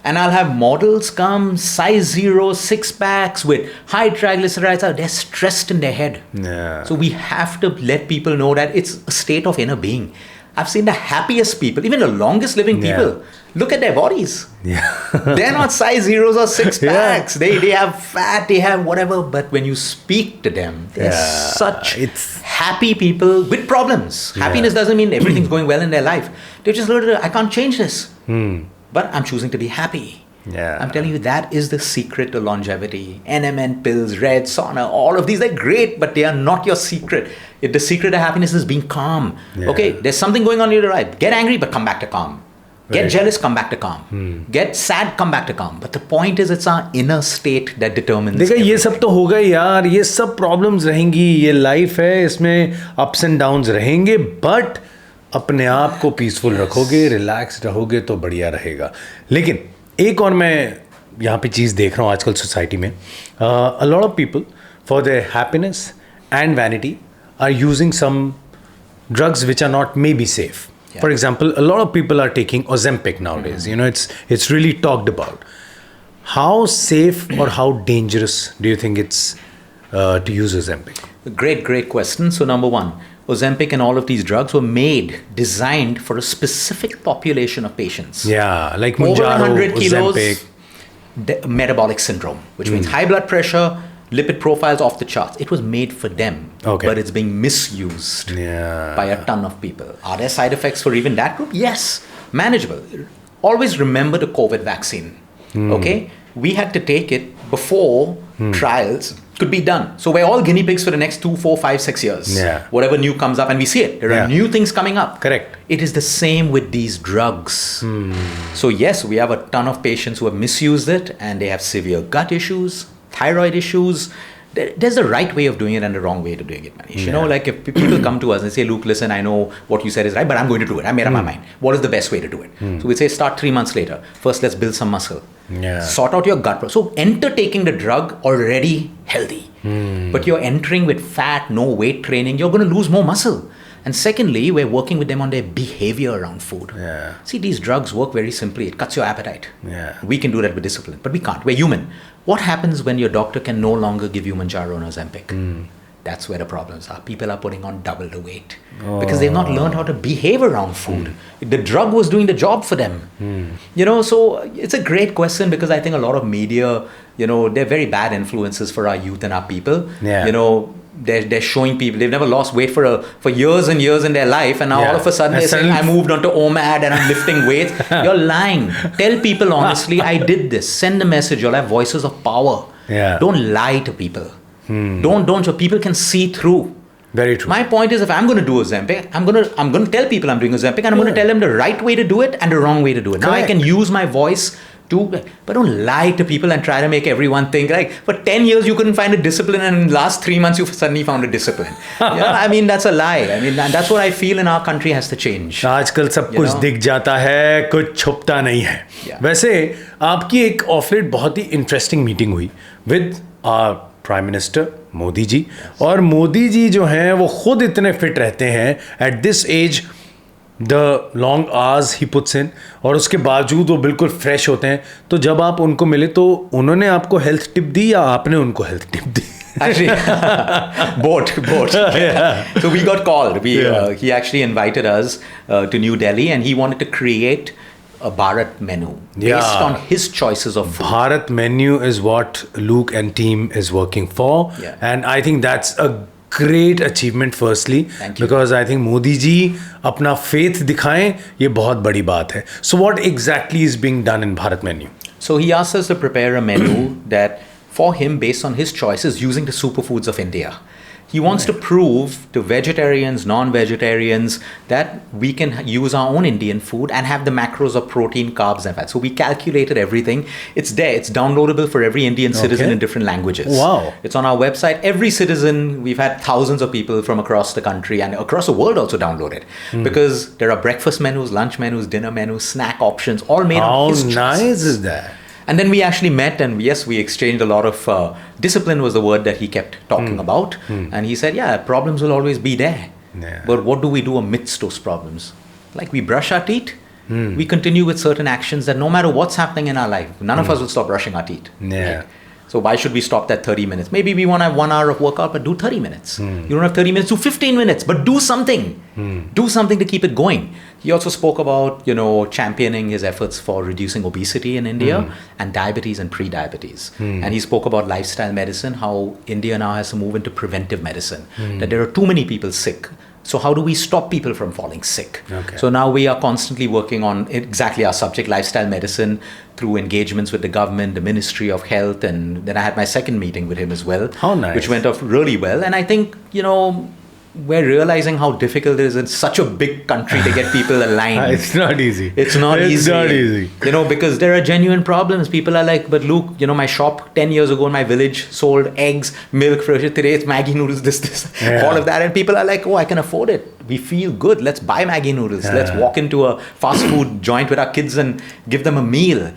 And I'll have models come, size 0, 6-packs with high triglycerides. They're stressed in their head. Yeah. So we have to let people know that it's a state of inner being. I've seen the happiest people, even the longest living people. Look at their bodies. Yeah. They're not size 0s or 6-packs. They have fat, they have whatever. But when you speak to them, they're such happy people with problems. Happiness doesn't mean everything's going well in their life. They just learn, I can't change this. But I'm choosing to be happy. Yeah. I'm telling you, that is the secret to longevity. NMN pills, red sauna, all of these, they're great, but they are not your secret. The secret of happiness is being calm. Okay, there's something going on in your life. Get angry, but come back to calm. Get jealous, come back to calm. Get sad, come back to calm. But the point is, it's our inner state that determines. देखा ये सब तो होगा यार, ये सब problems रहेंगी, ये लाइफ है, इसमें अप्स एंड डाउन्स रहेंगे, बट अपने आप को पीसफुल रखोगे, रिलैक्स रहोगे तो बढ़िया रहेगा. लेकिन एक और मैं यहाँ पे चीज़ देख रहा हूँ आजकल सोसाइटी में, a lot of people for their happiness and vanity are using some drugs which are not maybe safe. For example, a lot of people are taking Ozempic nowadays. It's really talked about. How safe or how dangerous do you think it's to use Ozempic? Great question. So number one, Ozempic and all of these drugs were designed for a specific population of patients. Yeah, like Over Mounjaro, 100 kilos, Ozempic. Metabolic syndrome, which means high blood pressure, lipid profiles off the charts. It was made for them, but it's being misused by a ton of people. Are there side effects for even that group? Yes, manageable. Always remember the COVID vaccine. Okay, we had to take it before trials could be done. So we're all guinea pigs for the next 2, 4, 5, 6 years. Whatever new comes up, and we see it. There are new things coming up. Correct. It is the same with these drugs. So yes, we have a ton of patients who have misused it, and they have severe gut issues, thyroid issues. There's a right way of doing it and a wrong way to doing it, Manish. Like if people come to us and say, Luke, listen, I know what you said is right, but I'm going to do it. I made up my mind. What is the best way to do it? So we say, start 3 months later. First, let's build some muscle. Sort out your gut. So enter taking the drug already healthy. But you're entering with fat, no weight training, you're going to lose more muscle. And secondly, we're working with them on their behavior around food. See, these drugs work very simply. It cuts your appetite. We can do that with discipline, but we can't. We're human. What happens when your doctor can no longer give you Mounjaro and Ozempic? That's where the problems are. People are putting on double the weight because they've not learned how to behave around food. The drug was doing the job for them. So it's a great question because I think a lot of media, they're very bad influences for our youth and our people. Yeah. They're showing people they've never lost weight for years and years in their life, and now all of a sudden they're saying I moved on to OMAD and I'm lifting weights. You're lying. Tell people honestly, I did this. Send a message. You'll have voices of power. Yeah. Don't lie to people. Don't so people can see through. Very true. My point is, if I'm going to do Ozempic, I'm going to tell people I'm doing Ozempic, and I'm going to tell them the right way to do it and the wrong way to do it. Now I can use my voice but don't lie to people and try to make everyone think like for 10 years you couldn't find a discipline and in the last 3 months you suddenly found a discipline. I mean, that's a lie. I mean, that's what I feel in our country has to change. आजकल सब कुछ दिख जाता है, कुछ छुपता नहीं है. वैसे आपकी एक ऑफ लेट बहुत ही इंटरेस्टिंग मीटिंग हुई with prime minister Modi ji. और मोदी जी जो हैं वो खुद इतने फिट रहते हैं at this age, the long hours he puts in, और उसके बावजूद वो बिल्कुल फ्रेश होते हैं. तो जब आप उनको मिले तो उन्होंने आपको हेल्थ टिप दी या आपने उनको health tip the? Actually, both. So we got called. He actually invited us to New Delhi, and he wanted to create a Bharat menu based on his choices of food. Bharat menu is what Luke and team is working for, and I think that's a great achievement firstly. Thank you. Because I think Modi ji अपना faith दिखाएं, ये बहुत बड़ी बात है. So what exactly is being done in Bharat menu? So he asked us to prepare a menu that for him based on his choices using the superfoods of India. He wants to prove to vegetarians, non-vegetarians that we can use our own Indian food and have the macros of protein, carbs and fat. So we calculated everything. It's there. It's downloadable for every Indian citizen in different languages. Wow. It's on our website. Every citizen, we've had thousands of people from across the country and across the world also download it. Because there are breakfast menus, lunch menus, dinner menus, snack options, all made on his choices. How nice is that? And then we actually met, and yes, we exchanged a lot of discipline was the word that he kept talking about. And he said, problems will always be there. Yeah. But what do we do amidst those problems? Like we brush our teeth, we continue with certain actions that no matter what's happening in our life, none of us will stop brushing our teeth. Yeah. Right? So why should we stop that 30 minutes? Maybe we want to have 1 hour of workout, but do 30 minutes. You don't have 30 minutes, do 15 minutes, but do something. Do something to keep it going. He also spoke about, championing his efforts for reducing obesity in India and diabetes and pre-diabetes. And he spoke about lifestyle medicine, how India now has to move into preventive medicine, that there are too many people sick. So how do we stop people from falling sick? Okay. So now we are constantly working on exactly our subject, lifestyle medicine, through engagements with the government, the Ministry of Health, and then I had my second meeting with him as well. How nice. Which went off really well. And I think, we're realizing how difficult it is in such a big country to get people aligned. It's not easy. It's not easy. Because there are genuine problems. People are like, but Luke, my shop 10 years ago in my village sold eggs, milk, fresh. Today it's Maggi noodles, this, all of that. And people are like, oh, I can afford it. We feel good. Let's buy Maggi noodles. Let's walk into a fast food joint with our kids and give them a meal.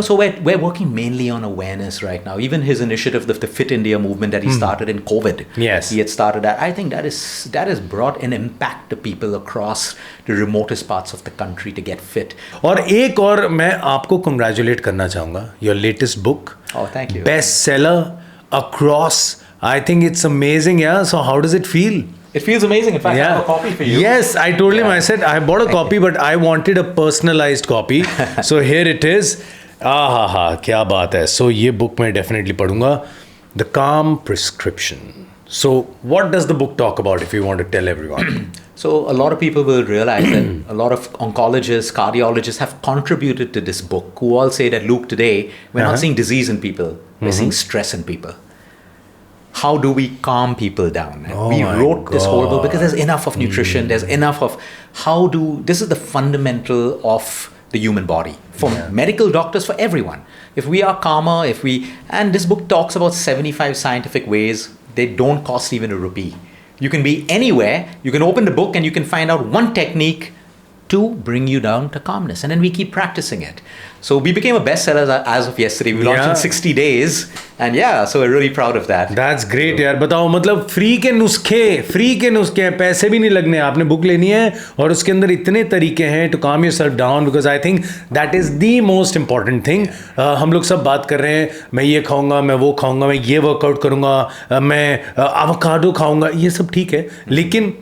So we're working mainly on awareness right now. Even his initiative, the Fit India movement that he started in COVID. Yes. He had started that. I think that has brought an impact to people across the remotest parts of the country to get fit. और एक और मैं आपको congratulate करना चाहूँगा. Your latest book. Oh, thank you. Bestseller across. I think it's amazing. Yeah. So how does it feel? It feels amazing. In fact, I have a copy for you. Yes, I told him. I said I bought a copy, but I wanted a personalized copy. So here it is. क्या बात है. So ये book मैं definitely पढ़ूंगा. The Calm Prescription. So what does the book talk about, if you want to tell everyone? So a lot of people will realize that a lot of oncologists, cardiologists have contributed to this book, who all say that, Luke, today we're not seeing disease in people, we're seeing stress in people. How do we calm people down? We wrote this whole book because there's enough of nutrition, there's enough of this is the fundamental of the human body, for medical doctors, for everyone. If we are calmer, and this book talks about 75 scientific ways, they don't cost even a rupee. You can be anywhere, you can open the book and you can find out one technique to bring you down to calmness. And then we keep practicing it. So we became a bestseller as of yesterday. We launched in 60 days. And so we're really proud of that. That's great यार. बताओ मतलब free के नुस्खे हैं, पैसे भी नहीं लगने, आपने बुक लेनी है और उसके अंदर इतने तरीके हैं to calm yourself down, because I think that is the most important thing. हम लोग सब बात कर रहे हैं, मैं ये खाऊंगा, मैं वो खाऊंगा, मैं ये वर्कआउट करूंगा, मैं एवोकाडो खाऊंगा, ये सब ठीक है, लेकिन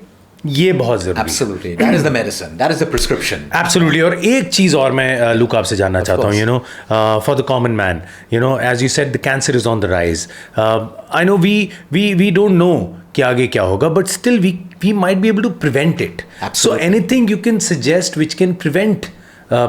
ये बहुत जरूरी है. Absolutely. That is the medicine. That is the prescription. Absolutely. और एक चीज़ और मैं लुक आपसे जानना चाहता हूँ, for the common man, as you said, the cancer is on the rise. I know we don't know कि आगे क्या होगा, but still we might be able to prevent it. Absolutely. So anything you can suggest which can prevent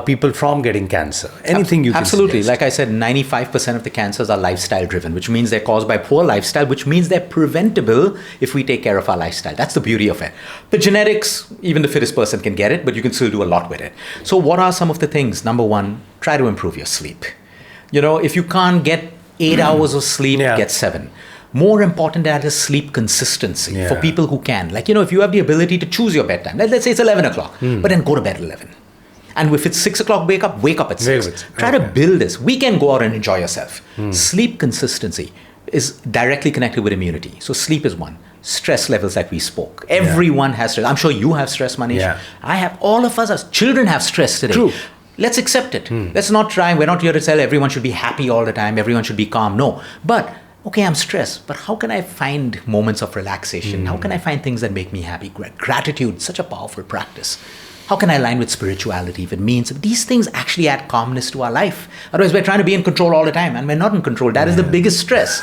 people from getting cancer? Anything you can Absolutely. suggest? Like I said, 95% of the cancers are lifestyle driven, which means they're caused by poor lifestyle, which means they're preventable if we take care of our lifestyle. That's the beauty of it. The genetics, even the fittest person can get it, but you can still do a lot with it. So what are some of the things? Number one, try to improve your sleep. If you can't get 8 hours of sleep, get 7. More important than that is sleep consistency for people who can. Like, if you have the ability to choose your bedtime, let's say it's 11 o'clock, but then go to bed at 11. And if it's 6 o'clock, wake up at 6. Try to build this. Weekend, go out and enjoy yourself. Sleep consistency is directly connected with immunity. So sleep is one. Stress levels that we spoke. Everyone has stress. I'm sure you have stress, Manish. Yeah. I have. All of us as children have stress today. True. Let's accept it. Let's not try. We're not here to tell everyone should be happy all the time. Everyone should be calm. No. But, okay, I'm stressed. But how can I find moments of relaxation? How can I find things that make me happy? Gratitude, such a powerful practice. How can I align with spirituality if it means these things actually add calmness to our life? Otherwise, we're trying to be in control all the time, and we're not in control. That is the biggest stress.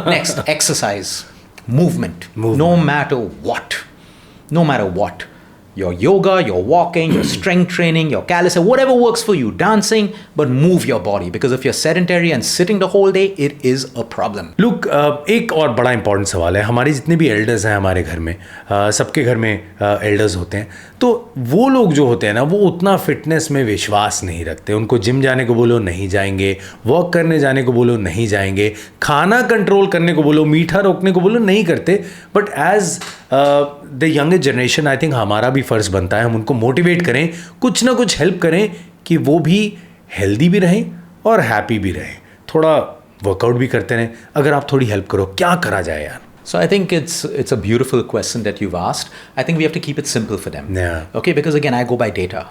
Next, exercise, movement. No matter what. Your yoga, your walking, your strength training, your calisthenics, whatever works for you, dancing, but move your body. Because if you're sedentary and sitting the whole day, it is a problem. Look, एक और बड़ा important सवाल है. हमारे जितने भी elders हैं हमारे घर में, सबके घर में एल्डर्स होते हैं, तो वो लोग जो होते हैं ना, वो उतना फिटनेस में विश्वास नहीं रखते. उनको जिम जाने को बोलो नहीं जाएंगे, वॉक करने जाने को बोलो नहीं जाएंगे, खाना कंट्रोल करने को बोलो, मीठा रोकने को बोलो नहीं करते. But as the younger generation, I think हमारा भी फ़र्ज़ बनता है हम उनको मोटिवेट करें, कुछ ना कुछ हेल्प करें कि वो भी हेल्दी भी रहें और हैप्पी भी रहें. थोड़ा वर्कआउट भी करते रहें. अगर आप थोड़ी हेल्प करो, क्या करा जाए यार? So I think it's a beautiful question that you've asked. I think we have to keep it simple for them. Yeah. Okay, because again, I go by data.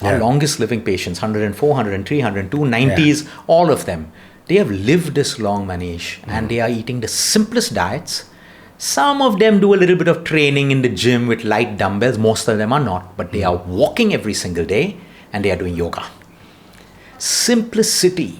Our longest living patients, 104, 103, 102, 90s, all of them, they have lived this long, Manish, and they are eating the simplest diets. Some of them do a little bit of training in the gym with light dumbbells. Most of them are not, but they are walking every single day and they are doing yoga. Simplicity.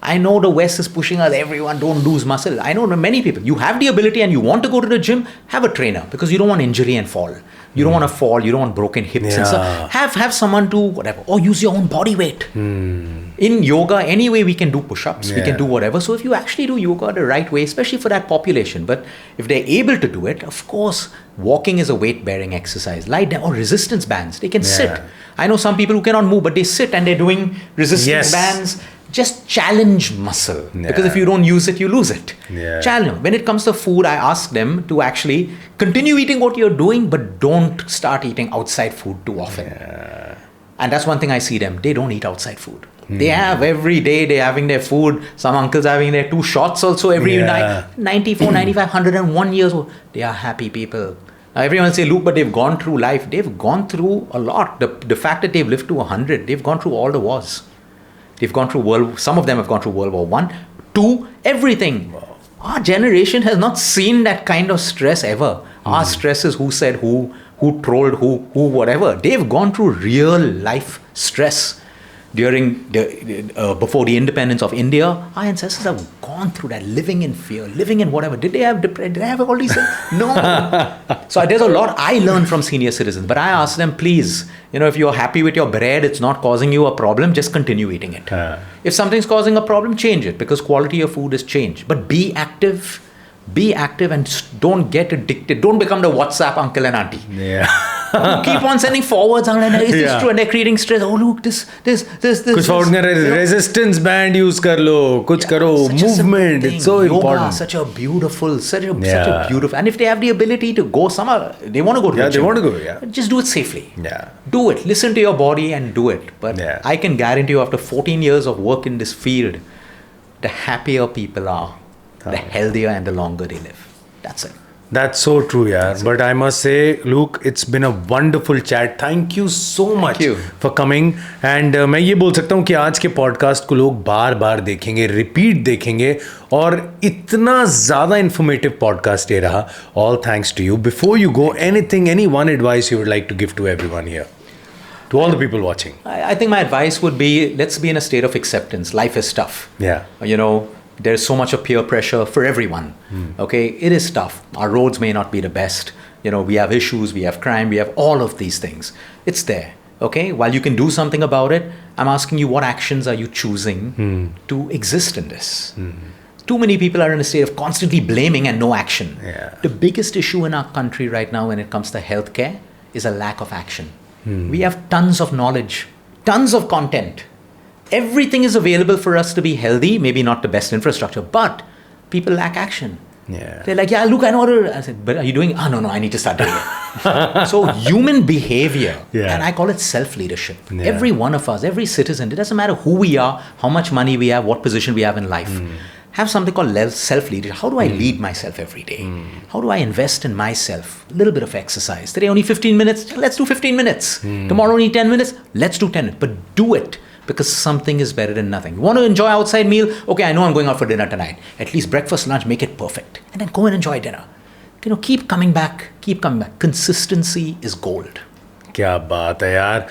I know the West is pushing us, everyone don't lose muscle. I know many people, you have the ability and you want to go to the gym, have a trainer because you don't want injury and fall. You don't want to fall, you don't want broken hips and stuff. Have someone to whatever, or use your own body weight. In yoga, anyway, we can do push-ups, we can do whatever. So if you actually do yoga the right way, especially for that population, but if they're able to do it, of course, walking is a weight-bearing exercise. Lie down, or resistance bands, they can sit. I know some people who cannot move, but they sit and they're doing resistance bands. Just challenge muscle, because if you don't use it, you lose it. Challenge. When it comes to food, I ask them to actually continue eating what you're doing, but don't start eating outside food too often. And that's one thing I see them. They don't eat outside food. They have every day, they're having their food. Some uncles having their 2 shots also every night. 94, 95, 101 years old. They are happy people. Now everyone say, Luke, but they've gone through life. They've gone through a lot. The fact that they've lived to 100, they've gone through all the wars. They've gone through some of them have gone through World War I, II, everything. Wow. Our generation has not seen that kind of stress ever. Our stress is who said who trolled who, whatever. They've gone through real life stress. During before the independence of India, our ancestors have gone through that, living in fear, living in whatever. Did they have depression? Did they have all these things? No. So there's a lot I learned from senior citizens, but I ask them, please, if you're happy with your bread, it's not causing you a problem, just continue eating it. If something's causing a problem, change it, because quality of food is changed. But be active and don't get addicted. Don't become the WhatsApp uncle and auntie. keep on sending forwards. I'm like, is this Yeah. true? And they're creating stress. Oh, look, this. कुछ forward कर रहे, resistance band use कर लो, कुछ करो, Such a simple movement. thing. It's so Yoga, important. such a beautiful. Yeah. And if they have the ability to go somewhere, they want to go to Yeah, the they gym. want to go, yeah. Just do it safely. Yeah. Do it. Listen to your body and do it. But Yeah. I can guarantee you, after 14 years of work in this field, the happier people are, the healthier and the longer they live. That's it. That's so true, yaar. But I must say, Luke, it's been a wonderful chat. Thank you so much you. for coming. And मैं ये बोल सकता हूँ कि आज के podcast को लोग बार बार देखेंगे, रिपीट देखेंगे, और इतना ज़्यादा इन्फॉर्मेटिव पॉडकास्ट ये रहा. All thanks to you. Before you go, any one advice you would like to give to everyone here? To all the people watching. I think my advice would be, let's be in a state of acceptance. Life is tough. Yeah. You know, there's so much of peer pressure for everyone. Okay, it is tough. Our roads may not be the best. You know, we have issues, we have crime, we have all of these things. It's there. Okay, while you can do something about it, I'm asking you, what actions are you choosing to exist in this? Too many people are in a state of constantly blaming and no action. Yeah. The biggest issue in our country right now when it comes to healthcare is a lack of action. We have tons of knowledge, tons of content. Everything is available for us to be healthy, maybe not the best infrastructure, but people lack action. Yeah. They're like, yeah, look, I know what to. I said, but are you doing? Oh, no, I need to start doing it. So human behavior, Yeah. and I call it self-leadership. Yeah. Every one of us, every citizen, it doesn't matter who we are, how much money we have, what position we have in life. Have something called self-leadership. How do I lead myself every day? How do I invest in myself? A little bit of exercise. Today only 15 minutes, let's do 15 minutes. Tomorrow only 10 minutes, let's do 10 minutes. But do it, because something is better than nothing. You want to enjoy outside meal? Okay, I know I'm going out for dinner tonight. At least breakfast, lunch, make it perfect. And then go and enjoy dinner. You know, keep coming back. Consistency is gold. क्या बात है यार.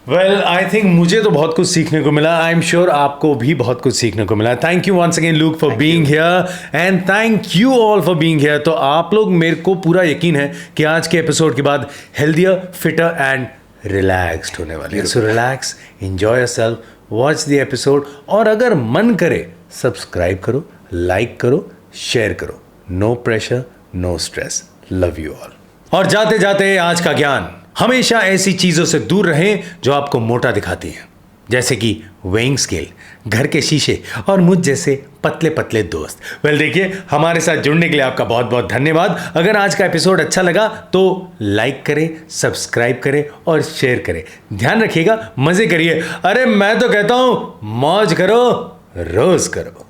Well, I think मुझे तो बहुत कुछ सीखने को मिला. I'm sure आपको भी बहुत कुछ सीखने को मिला. Thank you once again, Luke, for being here. And thank you all for being here. तो आप लोग, मेरे को पूरा यकीन है कि आज के एपिसोड के बाद healthier, fitter and relaxed होने वाले हैं. So relax, enjoy yourself, watch the episode. और अगर मन करे, सब्सक्राइब करो, लाइक करो, शेयर करो. No pressure, no stress. Love you all. और जाते जाते आज का ज्ञान, हमेशा ऐसी चीजों से दूर रहें जो आपको मोटा दिखाती हैं, जैसे कि वेइंग स्केल, घर के शीशे और मुझ जैसे पतले पतले दोस्त. वेल देखिए, हमारे साथ जुड़ने के लिए आपका बहुत बहुत धन्यवाद. अगर आज का एपिसोड अच्छा लगा तो लाइक करें, सब्सक्राइब करें और शेयर करें. ध्यान रखिएगा, मजे करिए. अरे मैं तो कहता हूं, मौज करो, रोज करो.